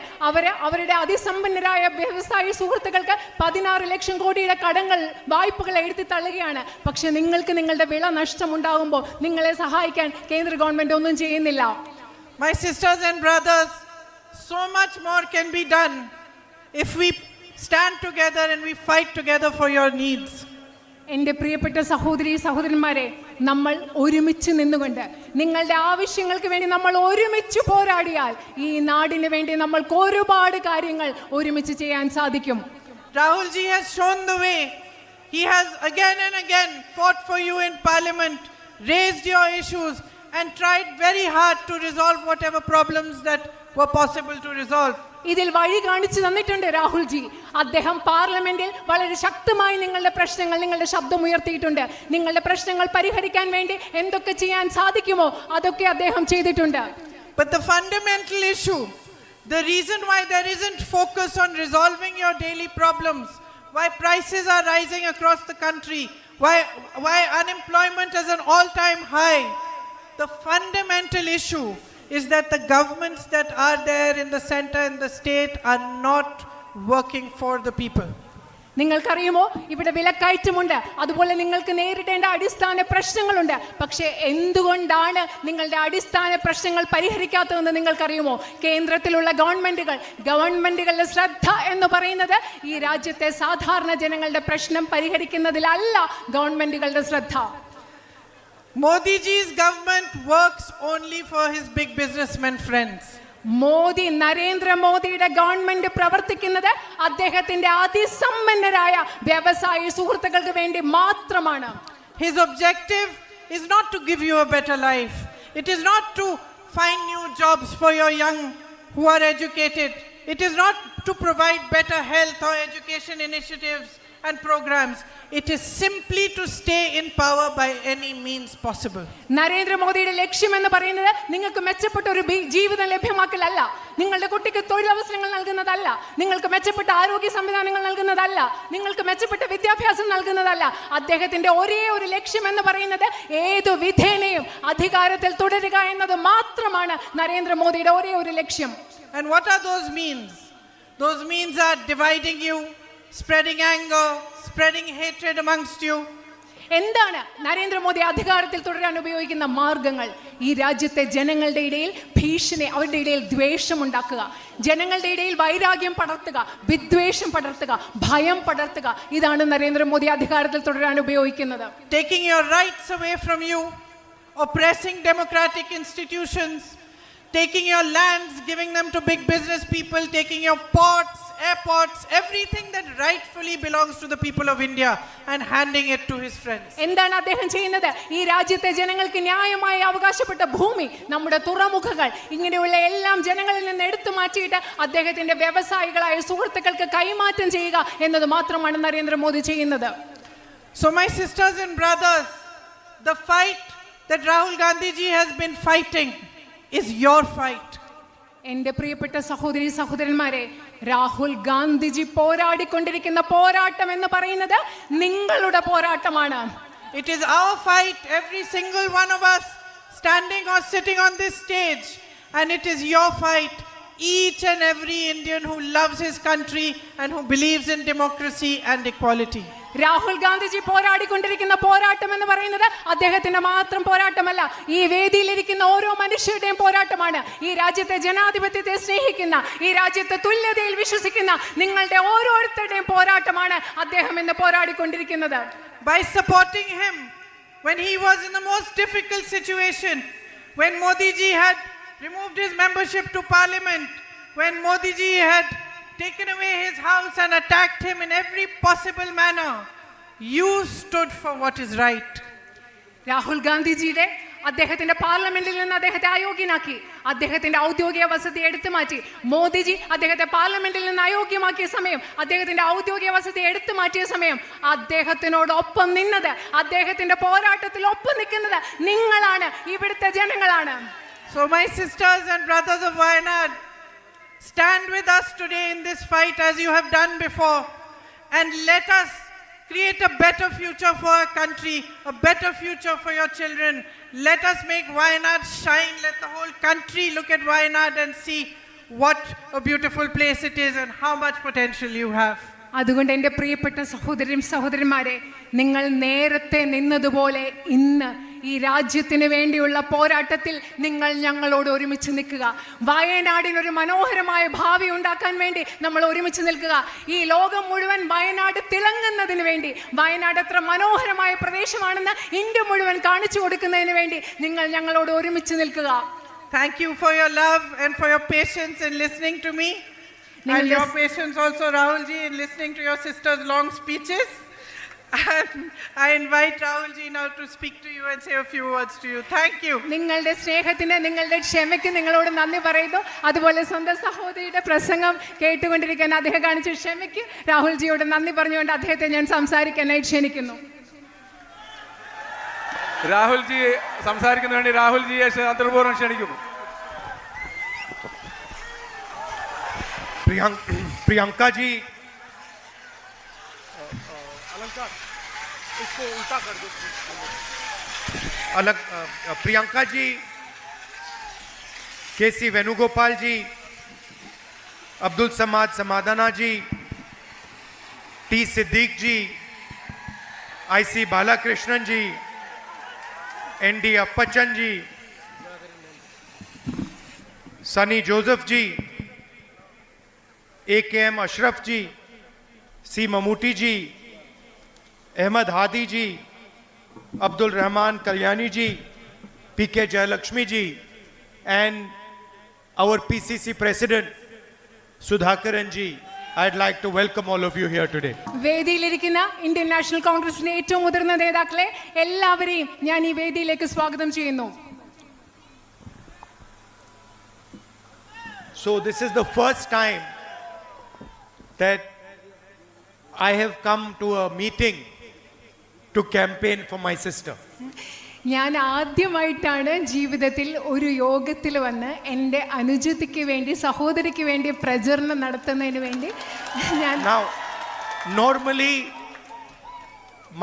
അവരുടെ അതിസമ്പന്നരായ വ്യവസായ സുഹൃത്തുക്കൾക്ക് 16 ലക്ഷം കോടിയുടെ വായ്പകൾ എഴുതി തള്ളുകയാണ്. പക്ഷെ നിങ്ങൾക്ക് നിങ്ങളുടെ വിള നഷ്ടമുണ്ടാകുമ്പോൾ നിങ്ങളെ സഹായിക്കാൻ കേന്ദ്ര ഗവൺമെന്റ് ഒന്നും ചെയ്യുന്നില്ല. My sisters and brothers, so much more can be done if we stand together and we fight together for your needs. എൻ്റെ പ്രിയപ്പെട്ട സഹോദരന്മാരെ, നമ്മൾ ഒരുമിച്ച് നിന്നുകൊണ്ട് നിങ്ങളുടെ ആവശ്യങ്ങൾക്ക് വേണ്ടി നമ്മൾ ഒരുമിച്ച് പോരാടിയാൽ ഈ നാടിന് വേണ്ടി നമ്മൾക്ക് ഒരുപാട് കാര്യങ്ങൾ ഒരുമിച്ച് ചെയ്യാൻ സാധിക്കും. Rahul ji has shown the way. He has again and again fought for you in parliament, raised your issues and tried very hard to resolve whatever problems that were possible to resolve. ഇതിൽ വഴി കാണിച്ചു തന്നിട്ടുണ്ട് Rahul G. അദ്ദേഹം പാർലമെന്റിൽ വളരെ ശക്തമായി നിങ്ങളുടെ പ്രശ്നങ്ങൾ, നിങ്ങളുടെ ശബ്ദം ഉയർത്തിയിട്ടുണ്ട്. നിങ്ങളുടെ പ്രശ്നങ്ങൾ പരിഹരിക്കാൻ വേണ്ടി എന്തൊക്കെ ചെയ്യാൻ സാധിക്കുമോ അതൊക്കെ അദ്ദേഹം ചെയ്തിട്ടുണ്ട്. But the fundamental issue, the reason why there isn't focus on resolving your daily problems, why prices are rising across the country, why unemployment is an all-time high, the fundamental issue is that the governments that are there in the center and the state are not working for the people. നിങ്ങൾക്കറിയുമോ, ഇവിടെ വിലക്കയറ്റമുണ്ട്, അതുപോലെ നിങ്ങൾക്ക് നേരിടേണ്ട അടിസ്ഥാന പ്രശ്നങ്ങളുണ്ട്. പക്ഷേ എന്തുകൊണ്ടാണ് നിങ്ങളുടെ അടിസ്ഥാന പ്രശ്നങ്ങൾ പരിഹരിക്കാത്തതെന്ന് നിങ്ങൾക്കറിയുമോ? കേന്ദ്രത്തിലുള്ള ഗവൺമെന്റുകളുടെ ശ്രദ്ധ എന്ന് പറയുന്നത് ഈ രാജ്യത്തെ സാധാരണ ജനങ്ങളുടെ പ്രശ്നം പരിഹരിക്കുന്നതിലല്ല ഗവൺമെന്റുകളുടെ ശ്രദ്ധ. Modi ji's government works only for his big businessmen friends. Narendra മോദിയുടെ ഗവൺമെന്റ് പ്രവർത്തിക്കുന്നത് അദ്ദേഹത്തിന്റെ അതിസമ്പന്നരായ വ്യവസായ സുഹൃത്തുക്കൾക്ക് വേണ്ടി മാത്രമാണ്. His objective is not to give you a better life. It is not to find new jobs for your young who are educated. It is not to provide better health or education initiatives and programs. It is simply to stay in power by any means possible. Narendra മോദിയുടെ ലക്ഷ്യം എന്ന് പറയുന്നത് നിങ്ങൾക്ക് മെച്ചപ്പെട്ട ഒരു ജീവിതം ലഭ്യമാക്കലല്ല, നിങ്ങളുടെ കുട്ടിക്ക് തൊഴിലവസരങ്ങൾ നൽകുന്നതല്ല, നിങ്ങൾക്ക് മെച്ചപ്പെട്ട ആരോഗ്യ സംവിധാനങ്ങൾ നൽകുന്നതല്ല, നിങ്ങൾക്ക് മെച്ചപ്പെട്ട വിദ്യാഭ്യാസം നൽകുന്നതല്ല. അദ്ദേഹത്തിന്റെ ഒരേ ഒരു ലക്ഷ്യം എന്ന് പറയുന്നത് ഏതു വിധേനയും അധികാരത്തിൽ തുടരുക എന്നത് മാത്രമാണ് നരേന്ദ്രമോദിയുടെ ഒരേ ഒരു ലക്ഷ്യം. And what are those means? Those means are dividing you, spreading anger, spreading hatred amongst you. എന്താണ് നരേന്ദ്രമോദി അധികാരത്തിൽ തുടരാൻ ഉപയോഗിക്കുന്ന മാർഗങ്ങൾ? ഈ രാജ്യത്തെ ജനങ്ങളുടെ ഇടയിൽ ഭീഷണി, അവരുടെ ഇടയിൽ ദ്വേഷം ഉണ്ടാക്കുക, ജനങ്ങളുടെ ഇടയിൽ വൈരാഗ്യം പടർത്തുക, വിദ്വേഷം പടർത്തുക, ഭയം പടർത്തുക. ഇതാണ് നരേന്ദ്രമോദി അധികാരത്തിൽ തുടരാൻ ഉപയോഗിക്കുന്നത്. Taking your rights away from you, oppressing democratic institutions, taking your lands, giving them to big business people, taking your ports, airports, everything that rightfully belongs to the people of India and handing it to his friends. എന്താണ് അദ്ദേഹം ചെയ്യുന്നത്? ഈ രാജ്യത്തെ ജനങ്ങൾക്ക് ന്യായമായി അവകാശപ്പെട്ട ഭൂമി, നമ്മുടെ തുറമുഖങ്ങൾ, ഇങ്ങനെയുള്ള എല്ലാം ജനങ്ങളിൽ നിന്ന് എടുത്തു മാറ്റിയിട്ട് അദ്ദേഹത്തിന്റെ വ്യവസായികളായ സുഹൃത്തുക്കൾക്ക് കൈമാറ്റം ചെയ്യുക എന്നത് മാത്രമാണ് നരേന്ദ്രമോദി ചെയ്യുന്നത്. So my sisters and brothers, the fight that Rahul Gandhi ji has been fighting is your fight. എന്റെ പ്രിയപ്പെട്ട സഹോദരി സഹോദരന്മാരെ, രാഹുൽ ഗാന്ധിജി പോരാടിക്കൊണ്ടിരിക്കുന്ന പോരാട്ടം എന്ന് പറയുന്നത് നിങ്ങളുടെ പോരാട്ടമാണ്. It is our fight, every single one of us standing or sitting on this stage, and it is your fight, each and every Indian who loves his country and who believes in democracy and equality. Rahul Gandhiji പോരാടിക്കൊണ്ടിരിക്കുന്ന പോരാട്ടം എന്ന് പറയുന്നത് അദ്ദേഹത്തിന്റെ മാത്രം പോരാട്ടമല്ല, ഈ വേദിയിലിരിക്കുന്ന ഓരോ മനുഷ്യരുടെയും പോരാട്ടമാണ്. ഈ രാജ്യത്തെ ജനാധിപത്യത്തെ സ്നേഹിക്കുന്ന, ഈ രാജ്യത്തെ തുല്യതയിൽ വിശ്വസിക്കുന്ന നിങ്ങളുടെ ഓരോരുത്തരുടെയും പോരാട്ടമാണ് അദ്ദേഹം ഇന്ന് പോരാടിക്കൊണ്ടിരിക്കുന്നത്. By supporting him when he was in the most difficult situation, when Modi ji had removed his membership to parliament, when Modi ji had taken away his house and attacked him in every possible manner, you stood for what is right. Rahul ഗാന്ധിജിയുടെ അദ്ദേഹത്തിന്റെ പാർലമെന്റിൽ നിന്ന് അദ്ദേഹത്തെ അയോഗ്യനാക്കി, അദ്ദേഹത്തിന്റെ ഔദ്യോഗിക വസതി എടുത്തു മാറ്റി. മോദിജി അദ്ദേഹത്തെ പാർലമെന്റിൽ നിന്ന് അയോഗ്യമാക്കിയ സമയം, അദ്ദേഹത്തിന്റെ ഔദ്യോഗിക വസതി എടുത്തു മാറ്റിയ സമയം അദ്ദേഹത്തിനോടൊപ്പം നിന്നത്, അദ്ദേഹത്തിന്റെ പോരാട്ടത്തിൽ ഒപ്പം നിൽക്കുന്നത് നിങ്ങളാണ്, ഇവിടുത്തെ ജനങ്ങളാണ്. So my sisters and brothers of Wayanad, stand with us today in this fight as you have done before, and let us create a better future for our country, a better future for your children. Let us make Wayanad shine. Let the whole country look at Wayanad and see what a beautiful place it is and how much potential you have. അതുകൊണ്ട് എൻ്റെ പ്രിയപ്പെട്ട സഹോദരന്മാരെ, നിങ്ങൾ നേരത്തെ നിന്നതുപോലെ ഇന്ന് ഈ രാജ്യത്തിന് വേണ്ടിയുള്ള പോരാട്ടത്തിൽ നിങ്ങൾ ഞങ്ങളോട് ഒരുമിച്ച് നിൽക്കുക. വയനാടിനൊരു മനോഹരമായ ഭാവി ഉണ്ടാക്കാൻ വേണ്ടി നമ്മൾ ഒരുമിച്ച് നിൽക്കുക. ഈ ലോകം മുഴുവൻ വയനാട് തിളങ്ങുന്നതിന് വേണ്ടി, വയനാട് എത്ര മനോഹരമായ പ്രദേശമാണെന്ന് ഇന്ത്യ മുഴുവൻ കാണിച്ചു കൊടുക്കുന്നതിന് വേണ്ടി നിങ്ങൾ ഞങ്ങളോട് ഒരുമിച്ച് നിൽക്കുക. Thank you for your love and for your patience in listening to me. And your patience also, Rahul ji, in listening to your sister's long speeches. And I invite Rahul ji now to speak to you and say a few words to you. Thank you. നിങ്ങളുടെ സ്നേഹത്തിന്, നിങ്ങളുടെ ക്ഷമയ്ക്ക് നിങ്ങളോട് നന്ദി പറയുന്നു. അതുപോലെ സ്വന്തം സഹോദരിയുടെ പ്രസംഗം കേട്ടുകൊണ്ടിരിക്കാൻ അദ്ദേഹം കാണിച്ച ക്ഷമയ്ക്ക് രാഹുൽ ജിയോട് നന്ദി പറഞ്ഞുകൊണ്ട് അദ്ദേഹത്തെ ഞാൻ സംസാരിക്കാനായി ക്ഷണിക്കുന്നു. രാഹുൽ ജി സംസാരിക്കുന്ന വേണ്ടി രാഹുൽ ജിയെ അന്തർപൂർവ്വം ക്ഷണിക്കുന്നു. प्रियंका जी, अलंकार इसको उल्टा कर दो। Priyanka ji, KC Venugopal ji, Abdul Samad Samadana ji, T Siddique ji, IC Balakrishnan ji, ND Appachan ji, Sunny Joseph ji, AKM Ashraf ji, C Mammootty ji, Ahmed Hadi ji, Abdul Rahman Kalyani ji, PK Jayalakshmi ji, and our PCC president Sudhakaran ji. I'd like to welcome all of you here today. വേദിയിലിരിക്കുന്ന ഇന്ത്യൻ നാഷണൽ കോൺഗ്രസിന്റെ ഏറ്റവും മുതിർന്ന നേതാക്കളെ എല്ലാവരെയും ഞാൻ ഈ വേദിയിലേക്ക് സ്വാഗതം ചെയ്യുന്നു. So this is the first time that I have come to a meeting to campaign for my sister. ഞാൻ ആദ്യമായിട്ടാണ് ജീവിതത്തിൽ ഒരു യോഗത്തിൽ വന്ന് എൻ്റെ അനുജത്തിക്ക് വേണ്ടി, സഹോദരിക്ക് വേണ്ടി പ്രചരണം നടത്തുന്നതിന് വേണ്ടി ഞാൻ. Now, normally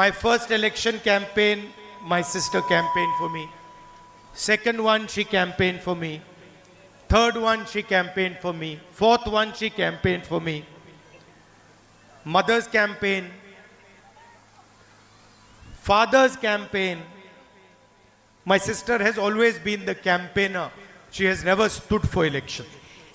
my first election campaign, my sister campaigned for me. Second one, she campaigned for me. Third one, she campaigned for me. Fourth one, she campaigned for me. Mother's campaign, father's campaign. My sister has always been the campaigner. She has never stood for election.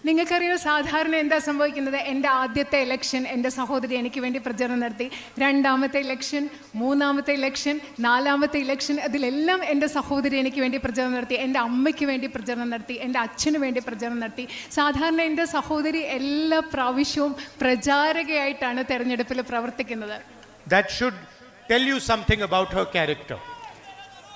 നിങ്ങൾക്കറിയോ സാധാരണ എന്താ സംഭവിക്കുന്നത്? എൻ്റെ ആദ്യത്തെ election എൻ്റെ സഹോദരി എനിക്ക് വേണ്ടി പ്രചരണം നടത്തി. രണ്ടാമത്തെ ഇലക്ഷൻ, മൂന്നാമത്തെ ഇലക്ഷൻ, നാലാമത്തെ ഇലക്ഷൻ, അതിലെല്ലാം എൻ്റെ സഹോദരി എനിക്ക് വേണ്ടി പ്രചരണം നടത്തി. എൻ്റെ അമ്മയ്ക്ക് വേണ്ടി പ്രചരണം നടത്തി, എൻ്റെ അച്ഛന് വേണ്ടി പ്രചരണം നടത്തി. സാധാരണ എൻ്റെ സഹോദരി എല്ലാ പ്രാവശ്യവും പ്രചാരകയായിട്ടാണ് തെരഞ്ഞെടുപ്പിൽ പ്രവർത്തിക്കുന്നത്. That should tell you something about her character.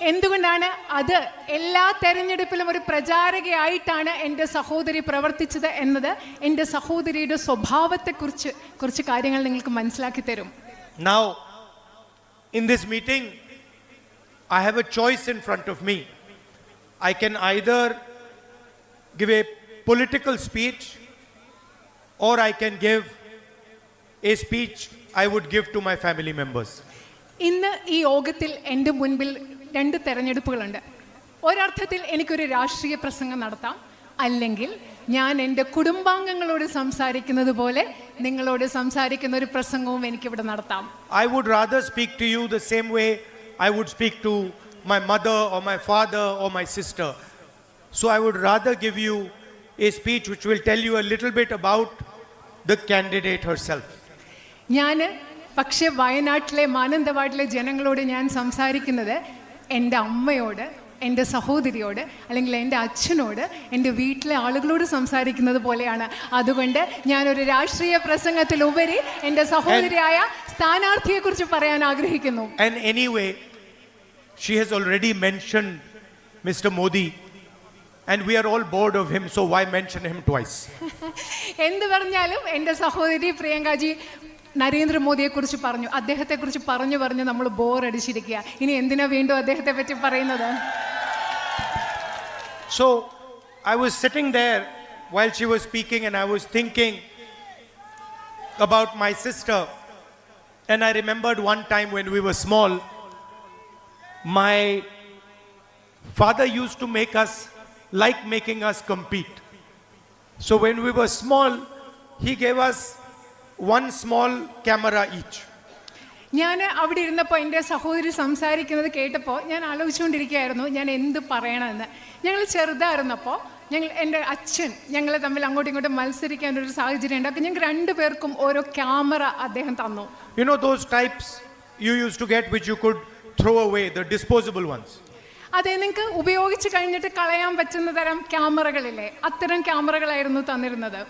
എന്തുകൊണ്ടാണ് അത്? എല്ലാ തെരഞ്ഞെടുപ്പിലും ഒരു പ്രചാരകയായിട്ടാണ് എൻ്റെ സഹോദരി പ്രവർത്തിച്ചത് എന്നത് എൻ്റെ സഹോദരിയുടെ സ്വഭാവത്തെക്കുറിച്ച് കുറച്ച് കാര്യങ്ങൾ നിങ്ങൾക്ക് മനസ്സിലാക്കി തരും. Now, in this meeting, I have a choice in front of me. I can either give a political speech or I can give a speech I would give to my family members. ഇന്ന് ഈ യോഗത്തിൽ എൻ്റെ മുൻപിൽ 2 തെരഞ്ഞെടുപ്പുകളുണ്ട്. ഒരർത്ഥത്തിൽ എനിക്കൊരു രാഷ്ട്രീയ പ്രസംഗം നടത്താം, അല്ലെങ്കിൽ ഞാൻ എൻ്റെ കുടുംബാംഗങ്ങളോട് സംസാരിക്കുന്നത് പോലെ നിങ്ങളോട് സംസാരിക്കുന്ന ഒരു പ്രസംഗവും എനിക്കിവിടെ നടത്താം. I would rather speak to you the same way I would speak to my mother or my father or my sister. So I would rather give you a speech which will tell you a little bit about the candidate herself. ഞാൻ പക്ഷേ വയനാട്ടിലെ മാനന്തവാടിലെ ജനങ്ങളോട് ഞാൻ സംസാരിക്കുന്നത് എൻ്റെ അമ്മയോട്, എൻ്റെ സഹോദരിയോട്, അല്ലെങ്കിൽ എൻ്റെ അച്ഛനോട്, എൻ്റെ വീട്ടിലെ ആളുകളോട് സംസാരിക്കുന്നത് പോലെയാണ്. അതുകൊണ്ട് ഞാനൊരു രാഷ്ട്രീയ പ്രസംഗത്തിലുപരി എൻ്റെ സഹോദരിയായ സ്ഥാനാർത്ഥിയെക്കുറിച്ച് പറയാൻ ആഗ്രഹിക്കുന്നു. And anyway, she has already mentioned Mr. Modi and we are all bored of him, so why mention him twice? എന്ത് പറഞ്ഞാലും എൻ്റെ സഹോദരി പ്രിയങ്കാജി നരേന്ദ്രമോദിയെക്കുറിച്ച് പറഞ്ഞു, അദ്ദേഹത്തെക്കുറിച്ച് പറഞ്ഞു നമ്മൾ ബോറടിച്ചിരിക്കുക. ഇനി എന്തിനാ വീണ്ടും അദ്ദേഹത്തെ പറ്റി പറയുന്നത്? So I was sitting there while she was speaking and I was thinking about my sister, and I remembered one time when we were small, my father used to make us like making us compete. So when we were small, he gave us one small camera each. ഞാൻ അവിടെ ഇരുന്നപ്പോൾ എൻ്റെ സഹോദരി സംസാരിക്കുന്നത് കേട്ടപ്പോൾ ഞാൻ ആലോചിച്ചുകൊണ്ടിരിക്കുകയായിരുന്നു ഞാൻ എന്ത് പറയണമെന്ന്. ഞങ്ങൾ ചെറുതായിരുന്നപ്പോൾ എൻ്റെ അച്ഛൻ ഞങ്ങളെ തമ്മിൽ അങ്ങോട്ടും ഇങ്ങോട്ടും മത്സരിക്കാൻ ഒരു സാഹചര്യം ഉണ്ട്. അപ്പം ഞങ്ങൾക്ക് 2 പേർക്കും ഓരോ ക്യാമറ അദ്ദേഹം തന്നു. You know those types you used to get which you could throw away, the disposable ones. അതെ, നിങ്ങൾക്ക് ഉപയോഗിച്ച് കഴിഞ്ഞിട്ട് കളയാൻ പറ്റുന്ന തരം ക്യാമറകളില്ലേ, അത്തരം ക്യാമറകളായിരുന്നു തന്നിരുന്നത്.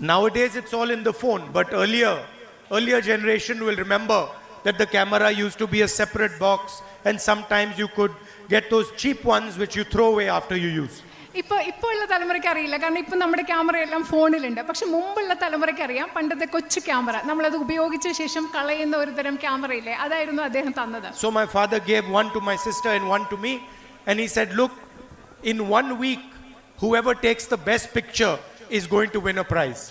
Nowadays it's all in the phone, but earlier generation will remember that the camera used to be a separate box and sometimes you could get those cheap ones which you throw away after you use. ഇപ്പോൾ ഉള്ള തലമുറയ്ക്ക് അറിയില്ല, കാരണം ഇപ്പം നമ്മുടെ camera എല്ലാം ഫോണിലുണ്ട്. പക്ഷെ മുമ്പുള്ള തലമുറയ്ക്ക് അറിയാം, പണ്ടത്തെ കൊച്ചു ക്യാമറ നമ്മളത് ഉപയോഗിച്ച ശേഷം കളയുന്ന ഒരു തരം ക്യാമറയില്ലേ, അതായിരുന്നു അദ്ദേഹം തന്നത്. So my father gave one to my sister and one to me, and he said, look, in 1 week whoever takes the best picture is going to win a prize.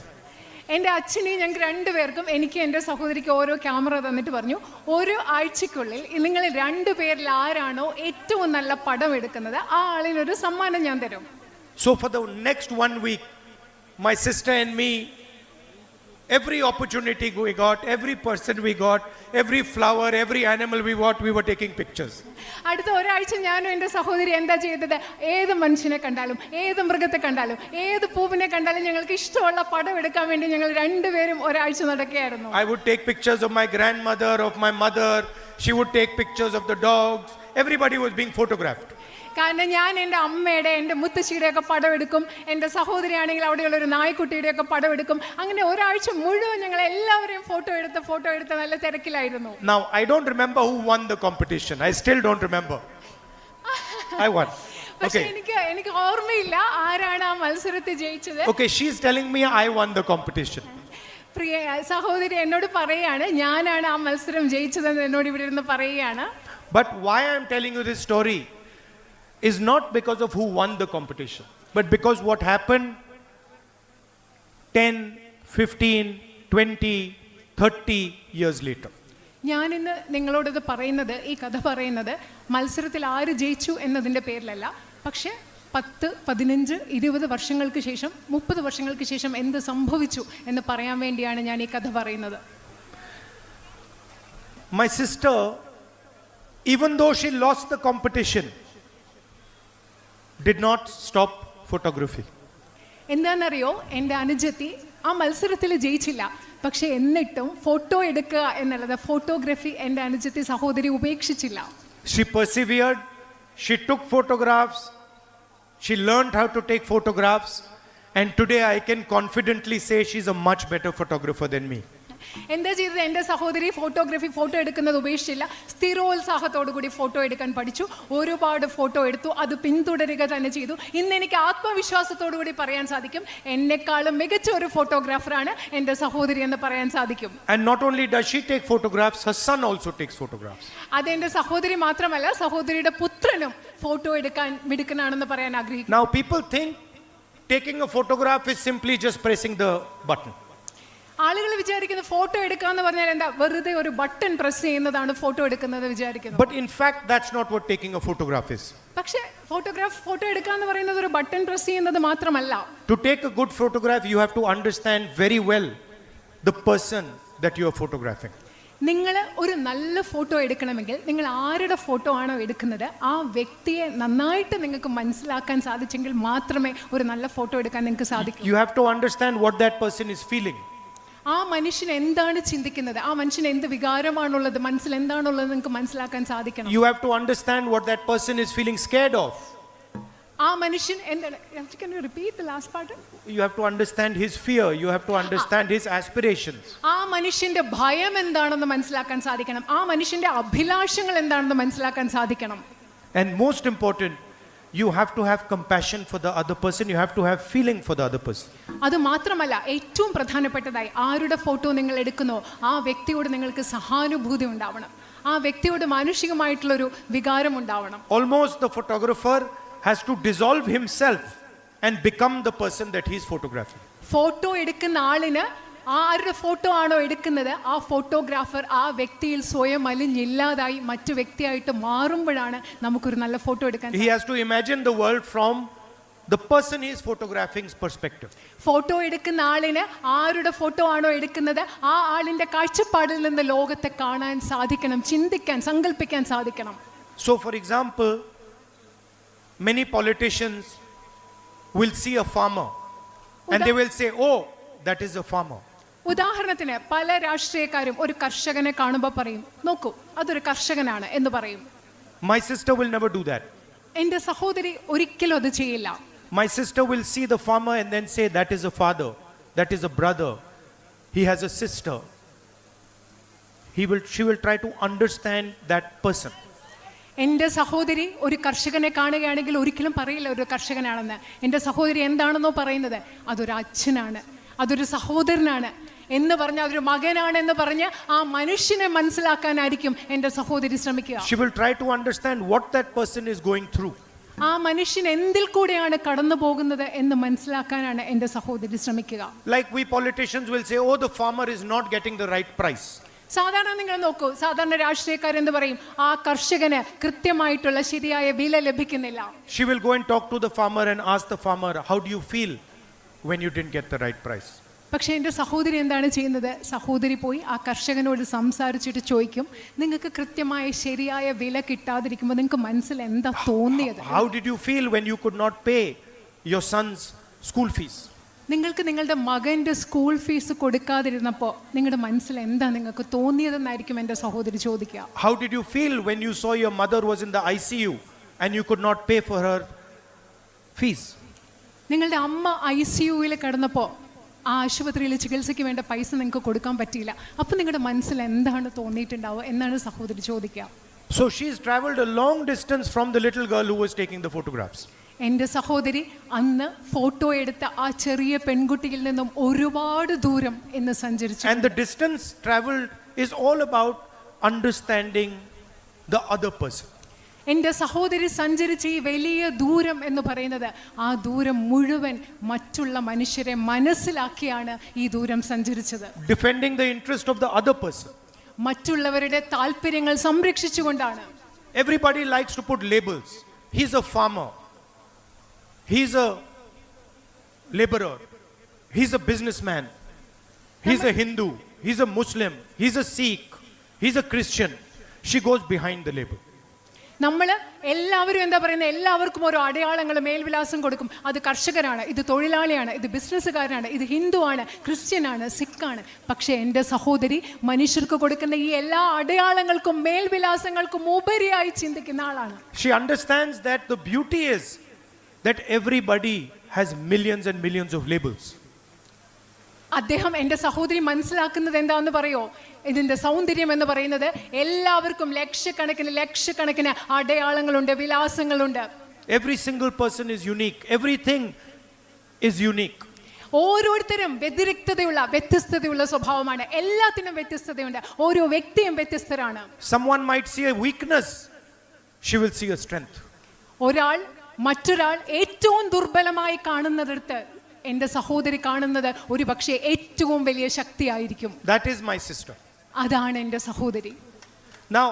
എൻ്റെ അച്ഛനെയും ഞങ്ങൾക്ക് 2 പേർക്കും, എനിക്ക് എൻ്റെ സഹോദരിക്ക് ഓരോ ക്യാമറ തന്നിട്ട് പറഞ്ഞു, ഓരോ ആഴ്ചക്കുള്ളിൽ നിങ്ങൾ 2 പേരിൽ ആരാണോ ഏറ്റവും നല്ല പടം എടുക്കുന്നത് ആ ആളിനൊരു സമ്മാനം ഞാൻ തരും. So for the next 1 week, my sister and me, every opportunity we got, every person we got, every flower, every animal we got, we were taking pictures. അടുത്ത ഒരാഴ്ച ഞാനും എൻ്റെ സഹോദരി എന്താ ചെയ്തത്? ഏത് മനുഷ്യനെ കണ്ടാലും, ഏത് മൃഗത്തെ കണ്ടാലും, ഏത് പൂവിനെ കണ്ടാലും ഞങ്ങൾക്ക് ഇഷ്ടമുള്ള പടം എടുക്കാൻ വേണ്ടി ഞങ്ങൾ 2 പേരും ഒരാഴ്ച നടക്കുകയായിരുന്നു. I would take pictures of my grandmother, of my mother. She would take pictures of the dogs. Everybody was being photographed. കാരണം ഞാൻ എൻ്റെ അമ്മയുടെ, എൻ്റെ മുത്തശ്ശിയുടെ ഒക്കെ പടം എടുക്കും, എൻ്റെ സഹോദരിയാണെങ്കിൽ അവിടെയുള്ള ഒരു നായ്ക്കുട്ടിയുടെ ഒക്കെ പടം എടുക്കും. അങ്ങനെ ഒരാഴ്ച മുഴുവൻ ഞങ്ങൾ എല്ലാവരെയും ഫോട്ടോ എടുത്ത് നല്ല തിരക്കിലായിരുന്നു. Now I don't remember who won the competition. I still don't remember. I won. പക്ഷെ Okay. എനിക്ക് ഓർമ്മയില്ല ആരാണ് ആ മത്സരത്തിൽ ജയിച്ചത്. Okay, she's telling me I won the competition. പ്രിയ സഹോദരി എന്നോട് പറയാണ് ഞാനാണ് ആ മത്സരം ജയിച്ചതെന്ന് എന്നോട് ഇവിടെ ഇരുന്ന് പറയുകയാണ്. But why I'm telling you this story is not because of who won the competition, but because what happened 10, 15, 20, 30 years later. ഞാനിന്ന് നിങ്ങളോടത് പറയുന്നത്, ഈ കഥ പറയുന്നത് മത്സരത്തിൽ ആര് ജയിച്ചു എന്നതിൻ്റെ പേരിലല്ല, പക്ഷേ 10, 15, 20 വർഷങ്ങൾക്ക് ശേഷം, 30 വർഷങ്ങൾക്ക് ശേഷം എന്ത് സംഭവിച്ചു എന്ന് പറയാൻ വേണ്ടിയാണ് ഞാൻ ഈ കഥ പറയുന്നത്. My sister, even though she lost the competition, did not stop photography. എന്താണെന്നറിയോ, എൻ്റെ അനുജത്തി ആ മത്സരത്തിൽ ജയിച്ചില്ല. പക്ഷെ എന്നിട്ടും ഫോട്ടോ എടുക്കുക എന്നുള്ളത്, ഫോട്ടോഗ്രാഫി എൻ്റെ അനുജത്തി സഹോദരി ഉപേക്ഷിച്ചില്ല. She persevered, she took photographs, she learned how to take photographs, and today I can confidently say she's a much better photographer than me. എന്താ ചെയ്തത്? എൻ്റെ സഹോദരി ഫോട്ടോ എടുക്കുന്നത് ഉപേക്ഷിച്ചില്ല. സ്ഥിരോത്സാഹത്തോടു കൂടി ഫോട്ടോ എടുക്കാൻ പഠിച്ചു, ഒരുപാട് ഫോട്ടോ എടുത്തു, അത് പിന്തുടരുക തന്നെ ചെയ്തു. ഇന്ന് എനിക്ക് ആത്മവിശ്വാസത്തോടു കൂടി പറയാൻ സാധിക്കും, എന്നെക്കാളും മികച്ച ഒരു ഫോട്ടോഗ്രാഫറാണ് എൻ്റെ സഹോദരി എന്ന് പറയാൻ സാധിക്കും. And not only does she take photographs, her son also takes photographs. അതെൻ്റെ സഹോദരി മാത്രമല്ല, സഹോദരിയുടെ പുത്രനും ഫോട്ടോ എടുക്കാൻ മിടുക്കനാണെന്ന് പറയാൻ ആഗ്രഹിക്കുന്നു. Now people think taking a photograph is simply just pressing the button. ആളുകൾ വിചാരിക്കുന്നത് ഫോട്ടോ എടുക്കാന്ന് പറഞ്ഞാൽ എന്താ, വെറുതെ ഒരു ബട്ടൺ പ്രസ് ചെയ്യുന്നതാണ് ഫോട്ടോ എടുക്കുന്നത് വിചാരിക്കുന്നു. But in fact that's not what taking a photograph is. പക്ഷേ ഫോട്ടോ എടുക്കാന്ന് പറയുന്നത് ഒരു ബട്ടൺ പ്രസ് ചെയ്യുന്നത് മാത്രമല്ല. To take a good photograph you have to understand very well the person that you are photographing. നിങ്ങൾ ഒരു നല്ല ഫോട്ടോ എടുക്കണമെങ്കിൽ നിങ്ങൾ ആരുടെ ഫോട്ടോ ആണോ എടുക്കുന്നത് ആ വ്യക്തിയെ നന്നായിട്ട് നിങ്ങൾക്ക് മനസ്സിലാക്കാൻ സാധിച്ചെങ്കിൽ മാത്രമേ ഒരു നല്ല ഫോട്ടോ എടുക്കാൻ നിങ്ങൾക്ക് സാധിക്കൂ. You have to understand what that person is feeling. ആ മനുഷ്യൻ എന്താണ് ചിന്തിക്കുന്നത്, ആ മനുഷ്യൻ എന്ത് വികാരമാണുള്ളത്, മനസ്സിൽ എന്താണുള്ളത് നിങ്ങൾക്ക് മനസ്സിലാക്കാൻ സാധിക്കണം. You have to understand what that person is feeling scared of. ആ മനുഷ്യൻ എന്താണ്, can you repeat the last part? You have to understand his fear, you have to understand his aspirations. ആ മനുഷ്യന്റെ ഭയം എന്താണെന്ന് മനസ്സിലാക്കാൻ സാധിക്കണം, ആ മനുഷ്യന്റെ അഭിലാഷങ്ങൾ എന്താണെന്ന് മനസ്സിലാക്കാൻ സാധിക്കണം. And most important, you have to have compassion for the other person, you have to have feeling for the other person. അത് മാത്രമല്ല, ഏറ്റവും പ്രധാനപ്പെട്ടതായി ആരുടെ ഫോട്ടോ നിങ്ങൾ എടുക്കുന്നോ ആ വ്യക്തിയോട് നിങ്ങൾക്ക് സഹാനുഭൂതി ഉണ്ടാവണം, ആ വ്യക്തിയോട് മാനുഷികമായിട്ടുള്ളൊരു വികാരം ഉണ്ടാവണം. Almost the photographer has to dissolve himself and become the person that he is photographing. Photo എടുക്കുന്ന ആളിന് ആരുടെ ഫോട്ടോ ആണോ എടുക്കുന്നത് ആ ഫോട്ടോഗ്രാഫർ ആ വ്യക്തിയിൽ സ്വയം അലിഞ്ഞില്ലാതായി മറ്റു വ്യക്തിയായിട്ട് മാറുമ്പോഴാണ് നമുക്കൊരു നല്ല ഫോട്ടോ എടുക്കാൻ. He has to imagine the world from the person he is photographing's perspective. Photo എടുക്കുന്ന ആളിന് ആരുടെ ഫോട്ടോ ആണോ എടുക്കുന്നത് ആ ആളിന്റെ കാഴ്ചപ്പാടിൽ നിന്ന് ലോകത്തെ കാണാൻ സാധിക്കണം, ചിന്തിക്കാൻ, സങ്കല്പിക്കാൻ സാധിക്കണം. So for example, many politicians will see a farmer and they will say, oh, that is a farmer. ഉദാഹരണത്തിന് പല രാഷ്ട്രീയക്കാരും ഒരു കർഷകനെ കാണുമ്പോൾ പറയും, നോക്കൂ അതൊരു കർഷകനാണ് എന്ന് പറയും. My sister will never do that. എൻ്റെ സഹോദരി ഒരിക്കലും അത് ചെയ്യില്ല. My sister will see the farmer and then say, that is a father, that is a brother, he has a sister. She will try to understand that person. എൻ്റെ സഹോദരി ഒരു കർഷകനെ കാണുകയാണെങ്കിൽ ഒരിക്കലും പറയില്ല ഒരു കർഷകനാണെന്ന്. എൻ്റെ സഹോദരി എന്താണെന്നോ പറയുന്നത്, അതൊരു അച്ഛനാണ്, അതൊരു സഹോദരനാണ് എന്ന് പറഞ്ഞ്, അതൊരു മകനാണ് എന്ന് പറഞ്ഞ് ആ മനുഷ്യനെ മനസ്സിലാക്കാനായിരിക്കും എൻ്റെ സഹോദരി ശ്രമിക്കുക. She will try to understand what that person is going through. ആ മനുഷ്യൻ എന്തിൽ കൂടെയാണ് കടന്നു പോകുന്നത് എന്ന് മനസ്സിലാക്കാനാണ് എൻ്റെ സഹോദരി ശ്രമിക്കുക. Like we politicians will say, oh, the farmer is not getting the right price. സാധാരണ നിങ്ങൾ നോക്കൂ, സാധാരണ രാഷ്ട്രീയക്കാരെന്ന് പറയും ആ കർഷകന് കൃത്യമായിട്ടുള്ള ശരിയായ വില ലഭിക്കുന്നില്ല. She will go and talk to the farmer and ask the farmer, how do you feel when you didn't get the right price? പക്ഷേ എൻ്റെ സഹോദരി എന്താണ് ചെയ്യുന്നത്? സഹോദരി പോയി ആ കർഷകനോട് സംസാരിച്ചിട്ട് ചോദിക്കും, നിങ്ങൾക്ക് കൃത്യമായ ശരിയായ വില കിട്ടാതിരിക്കുമ്പോൾ നിങ്ങൾക്ക് മനസ്സിൽ എന്താ തോന്നിയത്? How did you feel when you could not pay your son's school fees? നിങ്ങൾക്ക് നിങ്ങളുടെ മകൻ്റെ സ്കൂൾ ഫീസ് കൊടുക്കാതിരുന്നപ്പോൾ നിങ്ങളുടെ മനസ്സിൽ എന്താ നിങ്ങൾക്ക് തോന്നിയതെന്നായിരിക്കും എൻ്റെ സഹോദരി ചോദിക്കുക. How did you feel when you saw your mother was in the ICU and you could not pay for her fees? നിങ്ങളുടെ അമ്മ ICUവിൽ കിടന്നപ്പോൾ ആ ആശുപത്രിയിൽ ചികിത്സയ്ക്ക് വേണ്ട പൈസ നിങ്ങൾക്ക് കൊടുക്കാൻ പറ്റിയില്ല, അപ്പോൾ നിങ്ങളുടെ മനസ്സിൽ എന്താണ് തോന്നിയിട്ടുണ്ടാവുക എന്നാണ് സഹോദരി ചോദിക്കുക. So she's traveled a long distance from the little girl who was taking the photographs. എൻ്റെ സഹോദരി അന്ന് ഫോട്ടോ എടുത്ത ആ ചെറിയ പെൺകുട്ടിയിൽ നിന്നും ഒരുപാട് ദൂരം ഇന്ന് സഞ്ചരിച്ചു. And the distance traveled is all about understanding the other person. എൻ്റെ സഹോദരി സഞ്ചരിച്ച ഈ വലിയ ദൂരം എന്ന് പറയുന്നത് ആ ദൂരം മുഴുവൻ മറ്റുള്ള മനുഷ്യരെ മനസ്സിലാക്കിയാണ് ഈ ദൂരം സഞ്ചരിച്ചത്. Defending the interest of the other person. മറ്റുള്ളവരുടെ താല്പര്യങ്ങൾ സംരക്ഷിച്ചുകൊണ്ടാണ്. Everybody likes to put labels. He's a farmer. He's a laborer. He's a businessman. He's a Hindu. He's a Muslim. He's a Sikh. He's a Christian. She goes behind the label. നമ്മൾ എല്ലാവരും എന്താ പറയുന്നത്, എല്ലാവർക്കും ഓരോ അടയാളങ്ങൾ മേൽവിലാസം കൊടുക്കും. അത് കർഷകരാണ്, ഇത് തൊഴിലാളിയാണ്, ഇത് ബിസിനസ്സുകാരനാണ്, ഇത് ഹിന്ദുവാണ്, ക്രിസ്ത്യനാണ്, സിഖാണ്. പക്ഷേ എൻ്റെ സഹോദരി മനുഷ്യർക്ക് കൊടുക്കുന്ന ഈ എല്ലാ അടയാളങ്ങൾക്കും മേൽവിലാസങ്ങൾക്കും ഉപരിയായി ചിന്തിക്കുന്ന ആളാണ്. She understands that the beauty is that everybody has millions and millions of labels. അദ്ദേഹം എൻ്റെ സഹോദരി മനസ്സിലാക്കുന്നത് എന്താണെന്ന് പറയോ? ഇതിൻ്റെ സൗന്ദര്യം എന്ന് പറയുന്നത് എല്ലാവർക്കും ലക്ഷക്കണക്കിന് അടയാളങ്ങളുണ്ട്, വിലാസങ്ങളുണ്ട്. Every single person is unique. Everything is unique. ഓരോരുത്തരും വ്യത്യസ്തതയുള്ള സ്വഭാവമാണ്. എല്ലാത്തിനും വ്യത്യസ്തതയുണ്ട്. ഓരോ വ്യക്തിയും വ്യത്യസ്തരാണ്. Someone might see a weakness, she will see a strength. മറ്റൊരാൾ ഏറ്റവും ദുർബലമായി കാണുന്നിടത്ത് എൻ്റെ സഹോദരി കാണുന്നത് ഒരു പക്ഷേ ഏറ്റവും വലിയ ശക്തിയായിരിക്കും. That is my sister. അതാണ് എൻ്റെ സഹോദരി. Now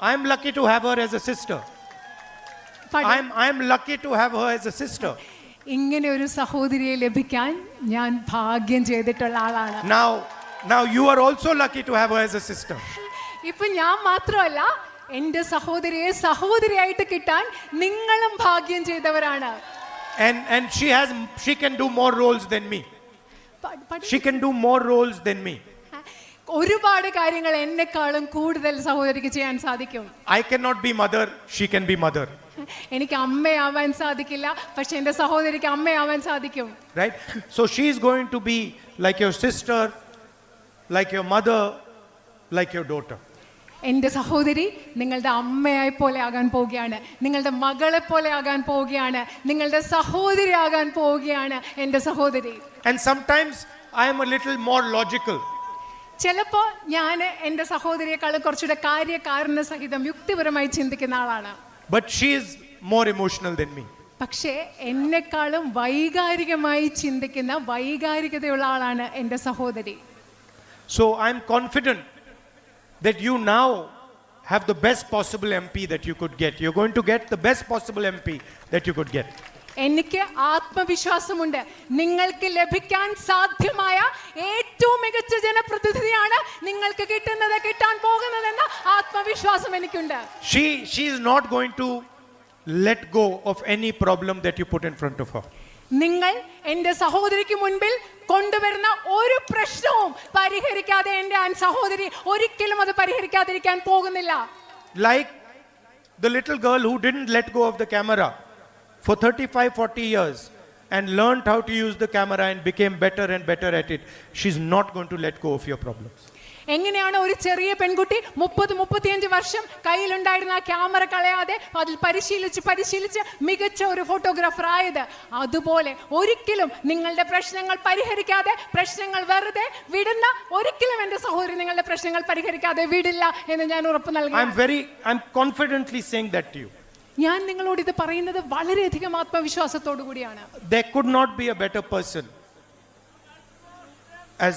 I am lucky to have her as a sister. I am lucky to have her as a sister. ഇങ്ങനെ ഒരു സഹോദരിയെ ലഭിക്കാൻ ഞാൻ ഭാഗ്യം ചെയ്തിട്ടുള്ള ആളാണ്. Now you are also lucky to have her as a sister. ഇപ്പൊ ഞാൻ മാത്രമല്ല, എൻ്റെ സഹോദരിയെ സഹോദരിയായിട്ട് കിട്ടാൻ നിങ്ങളും ഭാഗ്യം ചെയ്തവരാണ്. And she can do more roles than me. She can do more roles than me. ഒരുപാട് കാര്യങ്ങൾ എന്നെക്കാളും കൂടുതൽ സഹോദരിക്ക് ചെയ്യാൻ സാധിക്കും. I cannot be mother, she can be mother. എനിക്ക് അമ്മയാവാൻ സാധിക്കില്ല, പക്ഷെ എൻ്റെ സഹോദരിക്ക് അമ്മയാവാൻ സാധിക്കും. Right? So she is going to be like your sister, like your mother, like your daughter. എൻ്റെ സഹോദരി നിങ്ങളുടെ അമ്മയെ പോലെ ആകാൻ പോവുകയാണ്, നിങ്ങളുടെ മകളെ പോലെ ആകാൻ പോവുകയാണ്, നിങ്ങളുടെ സഹോദരി ആകാൻ പോവുകയാണ് എൻ്റെ സഹോദരി. And sometimes I am a little more logical. ചിലപ്പോൾ ഞാൻ എൻ്റെ സഹോദരിയെക്കാളും കുറച്ചുകൂടെ കാര്യകാരണ സഹിതം യുക്തിപരമായി ചിന്തിക്കുന്ന ആളാണ്. But she is more emotional than me. പക്ഷേ എന്നെക്കാളും വൈകാരികമായി ചിന്തിക്കുന്ന വൈകാരികതയുള്ള ആളാണ് എൻ്റെ സഹോദരി. So I am confident that you now have the best possible MP that you could get. You're going to get the best possible MP that you could get. എനിക്ക് ആത്മവിശ്വാസമുണ്ട്, നിങ്ങൾക്ക് ലഭിക്കാൻ സാധ്യമായ ഏറ്റവും മികച്ച ജനപ്രതിനിധിയാണ് നിങ്ങൾക്ക് കിട്ടാൻ പോകുന്നതെന്ന ആത്മവിശ്വാസം എനിക്കുണ്ട്. She is not going to let go of any problem that you put in front of her. നിങ്ങൾ എൻ്റെ സഹോദരിക്ക് മുൻപിൽ കൊണ്ടുവരുന്ന ഒരു പ്രശ്നവും പരിഹരിക്കാതെ എൻ്റെ സഹോദരി ഒരിക്കലും അത് പരിഹരിക്കാതിരിക്കാൻ പോകുന്നില്ല. Like the little girl who didn't let go of the camera for 35-40 years and learned how to use the camera and became better and better at it. She's not going to let go of your problems. എങ്ങനെയാണ് ഒരു ചെറിയ പെൺകുട്ടി 30-35 വർഷം കയ്യിലുണ്ടായിരുന്ന ആ camera കളയാതെ അതിൽ പരിശീലിച്ച് മികച്ച ഒരു ഫോട്ടോഗ്രാഫർ ആയത്? അതുപോലെ ഒരിക്കലും നിങ്ങളുടെ പ്രശ്നങ്ങൾ പരിഹരിക്കാതെ, പ്രശ്നങ്ങൾ വെറുതെ വിടുന്ന ഒരിക്കലും എൻ്റെ സഹോദരി നിങ്ങളുടെ പ്രശ്നങ്ങൾ പരിഹരിക്കാതെ വിടില്ല എന്ന് ഞാൻ ഉറപ്പ് നൽകുന്നു. I'm confidently saying that to you. ഞാൻ നിങ്ങളോട് ഇത് പറയുന്നത് വളരെയധികം ആത്മവിശ്വാസത്തോടു കൂടിയാണ്. There could not be a better person as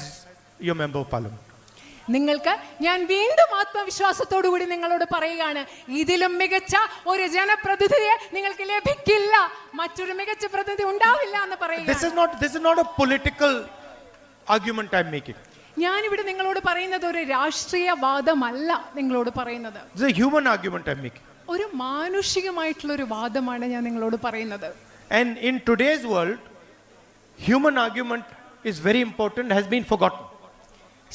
your member of parliament. നിങ്ങൾക്ക് ഞാൻ വീണ്ടും ആത്മവിശ്വാസത്തോടു കൂടി നിങ്ങളോട് പറയുകയാണ്, ഇതിലും മികച്ച ഒരു ജനപ്രതിനിധിയെ നിങ്ങൾക്ക് ലഭിക്കില്ല, മറ്റൊരു മികച്ച പ്രതിനിധി ഉണ്ടാവില്ല എന്ന് പറയുക. This is not a political argument I'm making. ഞാനിവിടെ നിങ്ങളോട് പറയുന്നത് ഒരു രാഷ്ട്രീയ വാദമല്ല നിങ്ങളോട് പറയുന്നത്. This is a human argument I'm making. ഒരു മാനുഷികമായിട്ടുള്ള ഒരു വാദമാണ് ഞാൻ നിങ്ങളോട് പറയുന്നത്. And in today's world, human argument is very important, has been forgotten.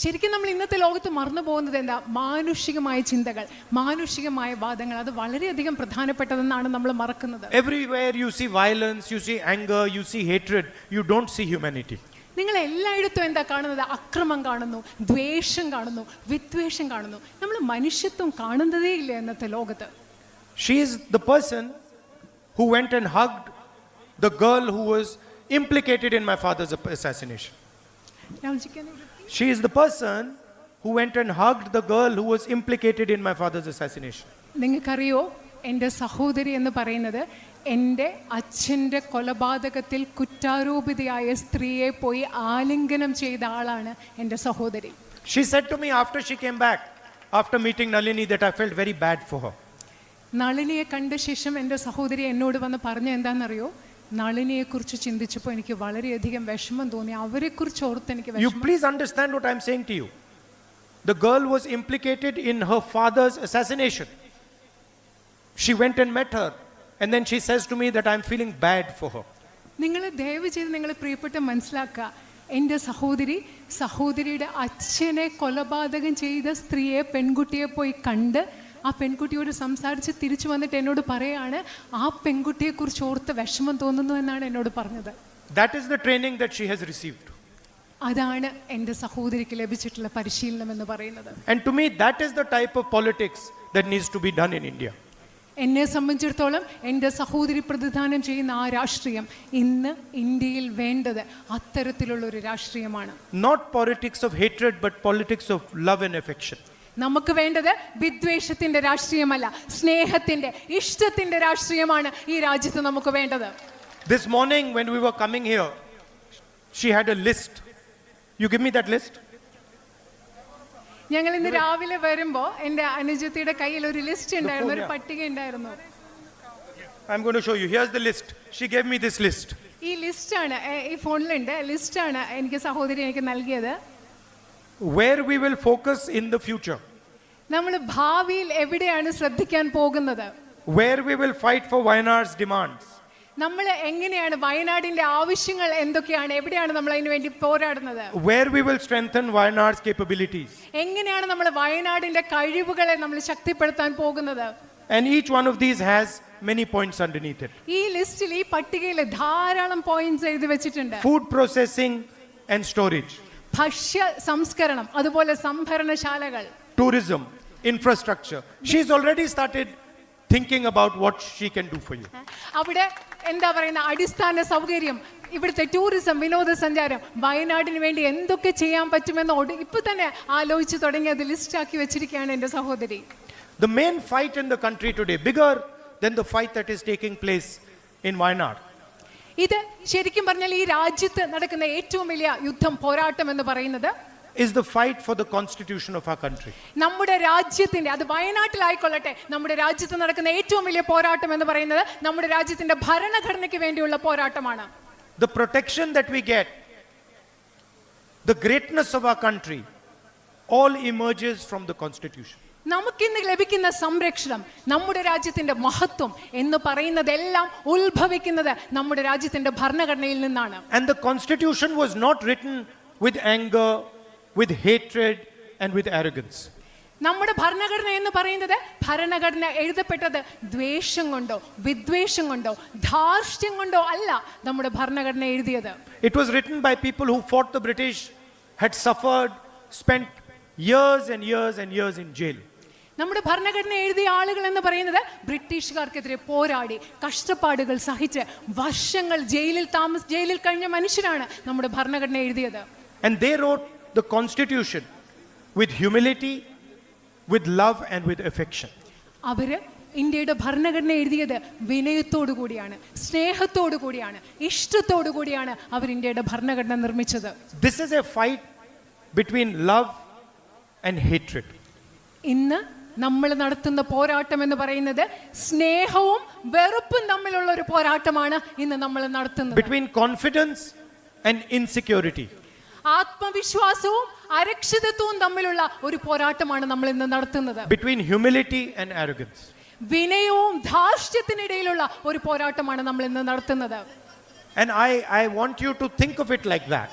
ശരിക്കും നമ്മൾ ഇന്നത്തെ ലോകത്ത് മറന്നു പോകുന്നത് എന്താ? മാനുഷികമായ ചിന്തകൾ, മാനുഷികമായ വാദങ്ങൾ, അത് വളരെയധികം പ്രധാനപ്പെട്ടതെന്നാണ് നമ്മൾ മറക്കുന്നത്. Everywhere you see violence, you see anger, you see hatred, you don't see humanity. നിങ്ങൾ എല്ലായിടത്തും എന്താ കാണുന്നത്? അക്രമം കാണുന്നു, ദ്വേഷം കാണുന്നു, വിദ്വേഷം കാണുന്നു. നമ്മൾ മനുഷ്യത്വം കാണുന്നതേ ഇല്ല ഇന്നത്തെ ലോകത്ത്. She is the person who went and hugged the girl who was implicated in my father's assassination. She is the person who went and hugged the girl who was implicated in my father's assassination. നിങ്ങൾക്കറിയോ, എൻ്റെ സഹോദരി എന്ന് പറയുന്നത് എൻ്റെ അച്ഛൻ്റെ കൊലപാതകത്തിൽ കുറ്റാരോപിതയായ സ്ത്രീയെ പോയി ആലിംഗനം ചെയ്ത ആളാണ് എൻ്റെ സഹോദരി. She said to me after she came back, after meeting Nalini, that I felt very bad for her. നളിനിയെ കണ്ട ശേഷം എൻ്റെ സഹോദരി എന്നോട് വന്ന് പറഞ്ഞ എന്താണെന്നറിയോ? നളിനിയെക്കുറിച്ച് ചിന്തിച്ചപ്പോൾ എനിക്ക് വളരെയധികം വിഷമം തോന്നി, അവരെക്കുറിച്ച് ഓർത്ത് എനിക്ക് വിഷമം. You please understand what I'm saying to you. The girl was implicated in her father's assassination. She went and met her. And then she says to me that I'm feeling bad for her. നിങ്ങൾ ദയവ് ചെയ്ത് നിങ്ങൾ പ്രിയപ്പെട്ട മനസ്സിലാക്കുക, എൻ്റെ സഹോദരിയുടെ അച്ഛനെ കൊലപാതകം ചെയ്ത സ്ത്രീയെ, പെൺകുട്ടിയെ പോയി കണ്ട് ആ പെൺകുട്ടിയോട് സംസാരിച്ച് തിരിച്ചു വന്നിട്ട് എന്നോട് പറയാണ് ആ പെൺകുട്ടിയെക്കുറിച്ച് ഓർത്ത് വിഷമം തോന്നുന്നു എന്നാണ് എന്നോട് പറഞ്ഞത്. That is the training that she has received. അതാണ് എൻ്റെ സഹോദരിക്ക് ലഭിച്ചിട്ടുള്ള പരിശീലനം എന്ന് പറയുന്നത്. And to me, that is the type of politics that needs to be done in India. എന്നെ സംബന്ധിച്ചിടത്തോളം എൻ്റെ സഹോദരി പ്രതിദാനം ചെയ്യുന്ന ആ രാഷ്ട്രീയം ഇന്ന് ഇന്ത്യയിൽ വേണ്ടത് അത്തരത്തിലുള്ള ഒരു രാഷ്ട്രീയമാണ്. Not politics of hatred, but politics of love and affection. നമുക്ക് വേണ്ടത് വിദ്വേഷത്തിന്റെ രാഷ്ട്രീയമല്ല, സ്നേഹത്തിന്റെ, ഇഷ്ടത്തിന്റെ രാഷ്ട്രീയമാണ് ഈ രാജ്യത്ത് നമുക്ക് വേണ്ടത്. This morning when we were coming here, she had a list. You give me that list? ഞങ്ങൾ ഇന്ന് രാവിലെ വരുമ്പോ എൻ്റെ അനുജത്തിയുടെ കയ്യിൽ ഒരു ലിസ്റ്റ് ഉണ്ടായിരുന്നു, ഒരു പട്ടിക ഉണ്ടായിരുന്നു. I'm going to show you. Here's the list. She gave me this list. ഈ ലിസ്റ്റാണ്, ഈ ഫോണിലുണ്ട്, ലിസ്റ്റാണ് എനിക്ക് സഹോദരി എനിക്ക് നൽകിയത്. Where we will focus in the future. നമ്മൾ ഭാവിയിൽ എവിടെയാണ് ശ്രദ്ധിക്കാൻ പോകുന്നത്? Where we will fight for Wayanad's demands. നമ്മൾ എങ്ങനെയാണ് വയനാടിന്റെ ആവശ്യങ്ങൾ എന്തൊക്കെയാണ്, എവിടെയാണ് നമ്മൾ അതിനു വേണ്ടി പോരാടുന്നത്? Where we will strengthen Wayanad's capabilities. എങ്ങനെയാണ് നമ്മൾ വയനാടിന്റെ കഴിവുകളെ നമ്മൾ ശക്തിപ്പെടുത്താൻ പോകുന്നത്? And each one of these has many points underneath it. ഈ ലിസ്റ്റിൽ, ഈ പട്ടികയിൽ ധാരാളം പോയിന്റ്സ് എഴുതി വെച്ചിട്ടുണ്ട്. Food processing and storage. ഭക്ഷ്യ സംസ്കരണം, അതുപോലെ സംഭരണശാലകൾ, tourism, infrastructure. She's already started thinking about what she can do for you. അവിടെ എന്താ പറയുന്ന അടിസ്ഥാന സൗകര്യം, ഇവിടുത്തെ ടൂറിസം, വിനോദസഞ്ചാരം, വയനാടിന് വേണ്ടി എന്തൊക്കെ ചെയ്യാൻ പറ്റുമെന്ന് ഇപ്പൊ തന്നെ ആലോചിച്ച് തുടങ്ങി അത് ലിസ്റ്റ് ആക്കി വെച്ചിരിക്കുകയാണ് എൻ്റെ സഹോദരി. The main fight in the country today, bigger than the fight that is taking place in Wayanad. ഇത് ശരിക്കും പറഞ്ഞാൽ ഈ രാജ്യത്ത് നടക്കുന്ന ഏറ്റവും വലിയ യുദ്ധം, പോരാട്ടം എന്ന് പറയുന്നത് is the fight for the constitution of our country. നമ്മുടെ രാജ്യത്തിന്റെ, അത് വയനാട്ടിലായിക്കൊള്ളട്ടെ, നമ്മുടെ രാജ്യത്ത് നടക്കുന്ന ഏറ്റവും വലിയ പോരാട്ടം എന്ന് പറയുന്നത് നമ്മുടെ രാജ്യത്തിന്റെ ഭരണഘടനയ്ക്ക് വേണ്ടിയുള്ള പോരാട്ടമാണ്. The protection that we get, the greatness of our country, all emerges from the constitution. നമുക്കിന്ന് ലഭിക്കുന്ന സംരക്ഷണം, നമ്മുടെ രാജ്യത്തിന്റെ മഹത്വം എന്ന് പറയുന്നതെല്ലാം ഉത്ഭവിക്കുന്നത് നമ്മുടെ രാജ്യത്തിന്റെ ഭരണഘടനയിൽ നിന്നാണ്. And the constitution was not written with anger, with hatred and with arrogance. നമ്മുടെ ഭരണഘടന എന്ന് പറയുന്നത്, ഭരണഘടന എഴുതപ്പെട്ടത് ദ്വേഷം കൊണ്ടോ വിദ്വേഷം കൊണ്ടോ ധാർഷ്ട്യം കൊണ്ടോ അല്ല നമ്മുടെ ഭരണഘടന എഴുതിയത്. It was written by people who fought the British, had suffered, spent years and years and years in jail. നമ്മുടെ ഭരണഘടന എഴുതിയ ആളുകൾ എന്ന് പറയുന്നത് ബ്രിട്ടീഷുകാർക്കെതിരെ പോരാടി കഷ്ടപ്പാടുകൾ സഹിച്ച് വർഷങ്ങൾ ജയിലിൽ കഴിഞ്ഞ മനുഷ്യരാണ് നമ്മുടെ ഭരണഘടന എഴുതിയത്. And they wrote the constitution with humility, with love and with affection. അവര് ഇന്ത്യയുടെ ഭരണഘടന എഴുതിയത് വിനയത്തോടു കൂടിയാണ്, സ്നേഹത്തോടു കൂടിയാണ്, ഇഷ്ടത്തോടു കൂടിയാണ് അവർ ഇന്ത്യയുടെ ഭരണഘടന നിർമ്മിച്ചത്. This is a fight between love and hatred. ഇന്ന് നമ്മൾ നടത്തുന്ന പോരാട്ടം എന്ന് പറയുന്നത് സ്നേഹവും വെറുപ്പും തമ്മിലുള്ള ഒരു പോരാട്ടമാണ് ഇന്ന് നമ്മൾ നടത്തുന്നത്. Between confidence and insecurity. ആത്മവിശ്വാസവും അരക്ഷിതത്വവും തമ്മിലുള്ള ഒരു പോരാട്ടമാണ് നമ്മൾ ഇന്ന് നടത്തുന്നത്. Between humility and arrogance. വിനയവും ധാർഷ്ട്യത്തിനിടയിലുള്ള ഒരു പോരാട്ടമാണ് നമ്മൾ ഇന്ന് നടത്തുന്നത്. And I want you to think of it like that.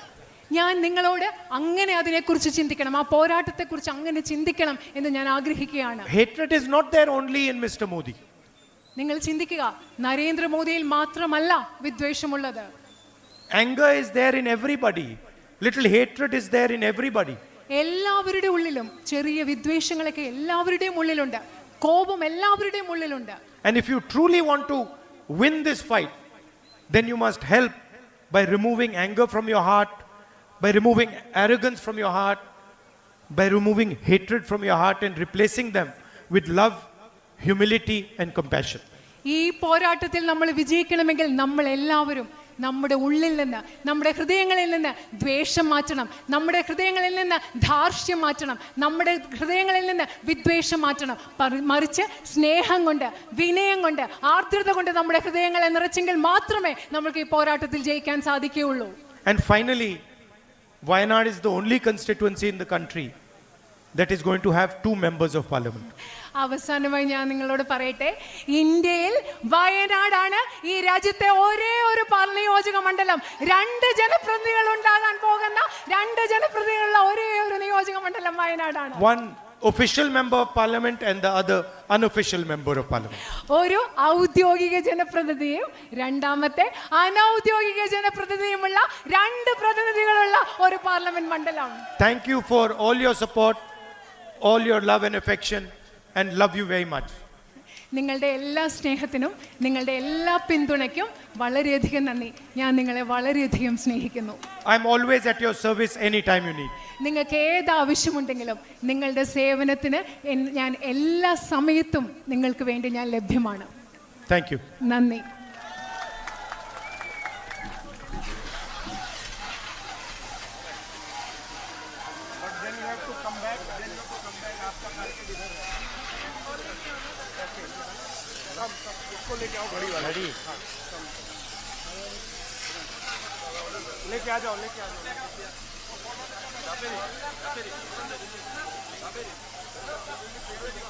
ഞാൻ നിങ്ങളോട് അങ്ങനെ അതിനെക്കുറിച്ച് ചിന്തിക്കണം, ആ പോരാട്ടത്തെക്കുറിച്ച് അങ്ങനെ ചിന്തിക്കണം എന്ന് ഞാൻ ആഗ്രഹിക്കുകയാണ്. Hatred is not there only in Mr. Modi. നിങ്ങൾ ചിന്തിക്കുക, നരേന്ദ്രമോദിയിൽ മാത്രമല്ല വിദ്വേഷമുള്ളത്. Anger is there in everybody. Little hatred is there in everybody. എല്ലാവരുടെ ഉള്ളിലും ചെറിയ വിദ്വേഷങ്ങളൊക്കെ എല്ലാവരുടെയും ഉള്ളിലുണ്ട്, കോപം എല്ലാവരുടെയും ഉള്ളിലുണ്ട്. And if you truly want to win this fight, then you must help by removing anger from your heart, by removing arrogance from your heart, by removing hatred from your heart and replacing them with love, humility and compassion. ഈ പോരാട്ടത്തിൽ നമ്മൾ വിജയിക്കണമെങ്കിൽ നമ്മൾ എല്ലാവരും നമ്മുടെ ഉള്ളിൽ നിന്ന്, നമ്മുടെ ഹൃദയങ്ങളിൽ നിന്ന് ദ്വേഷം മാറ്റണം, നമ്മുടെ ഹൃദയങ്ങളിൽ നിന്ന് ധാർഷ്ട്യം മാറ്റണം, നമ്മുടെ ഹൃദയങ്ങളിൽ നിന്ന് വിദ്വേഷം മാറ്റണം. മറിച്ച് സ്നേഹം കൊണ്ട്, വിനയം കൊണ്ട്, ആർദ്രത കൊണ്ട് നമ്മുടെ ഹൃദയങ്ങളെ നിറച്ചെങ്കിൽ മാത്രമേ നമുക്ക് ഈ പോരാട്ടത്തിൽ ജയിക്കാൻ സാധിക്കുകയുള്ളൂ. And finally, Wayanad is the only constituency in the country that is going to have 2 members of parliament. അവസാനമായി ഞാൻ നിങ്ങളോട് പറയട്ടെ, ഇന്ത്യയിൽ വയനാടാണ് ഈ രാജ്യത്തെ ഒരേ ഒരു നിയോജക മണ്ഡലം. 2 ജനപ്രതിനിധികൾ ഉണ്ടാകാൻ പോകുന്ന 2 ജനപ്രതിനിധികളുള്ള ഒരേ ഒരു നിയോജക മണ്ഡലം വയനാടാണ്. One official member of parliament and the other unofficial member of parliament. ഒരു ഔദ്യോഗിക ജനപ്രതിനിധിയും രണ്ടാമത്തെ അനൗദ്യോഗിക ജനപ്രതിനിധിയുമുള്ള 2 പ്രതിനിധികളുള്ള ഒരു പാർലമെന്റ് മണ്ഡലം. Thank you for all your support, all your love and affection, and love you very much. നിങ്ങളുടെ എല്ലാ സ്നേഹത്തിനും നിങ്ങളുടെ എല്ലാ പിന്തുണയ്ക്കും വളരെയധികം നന്ദി. ഞാൻ നിങ്ങളെ വളരെയധികം സ്നേഹിക്കുന്നു. I'm always at your service anytime you need. നിങ്ങൾക്ക് ഏത് ആവശ്യമുണ്ടെങ്കിലും നിങ്ങളുടെ സേവനത്തിന് ഞാൻ എല്ലാ സമയത്തും നിങ്ങൾക്ക് വേണ്ടി ഞാൻ ലഭ്യമാണ്. Thank you. നന്ദി. लेके आ जाओ, लेके आ जाओ.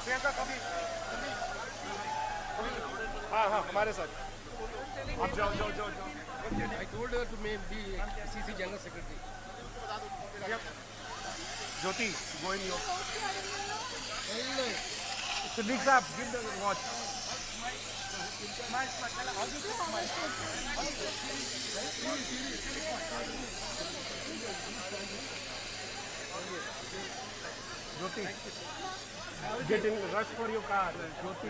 प्रियंका कभी हाँ हमारे साथ आप जाओ जाओ जाओ जाओ. I told her to be CC General Secretary. Jyoti, go in your. Siddiq sahab, give the watch. Jyoti, get in, rush for your car. Jyoti,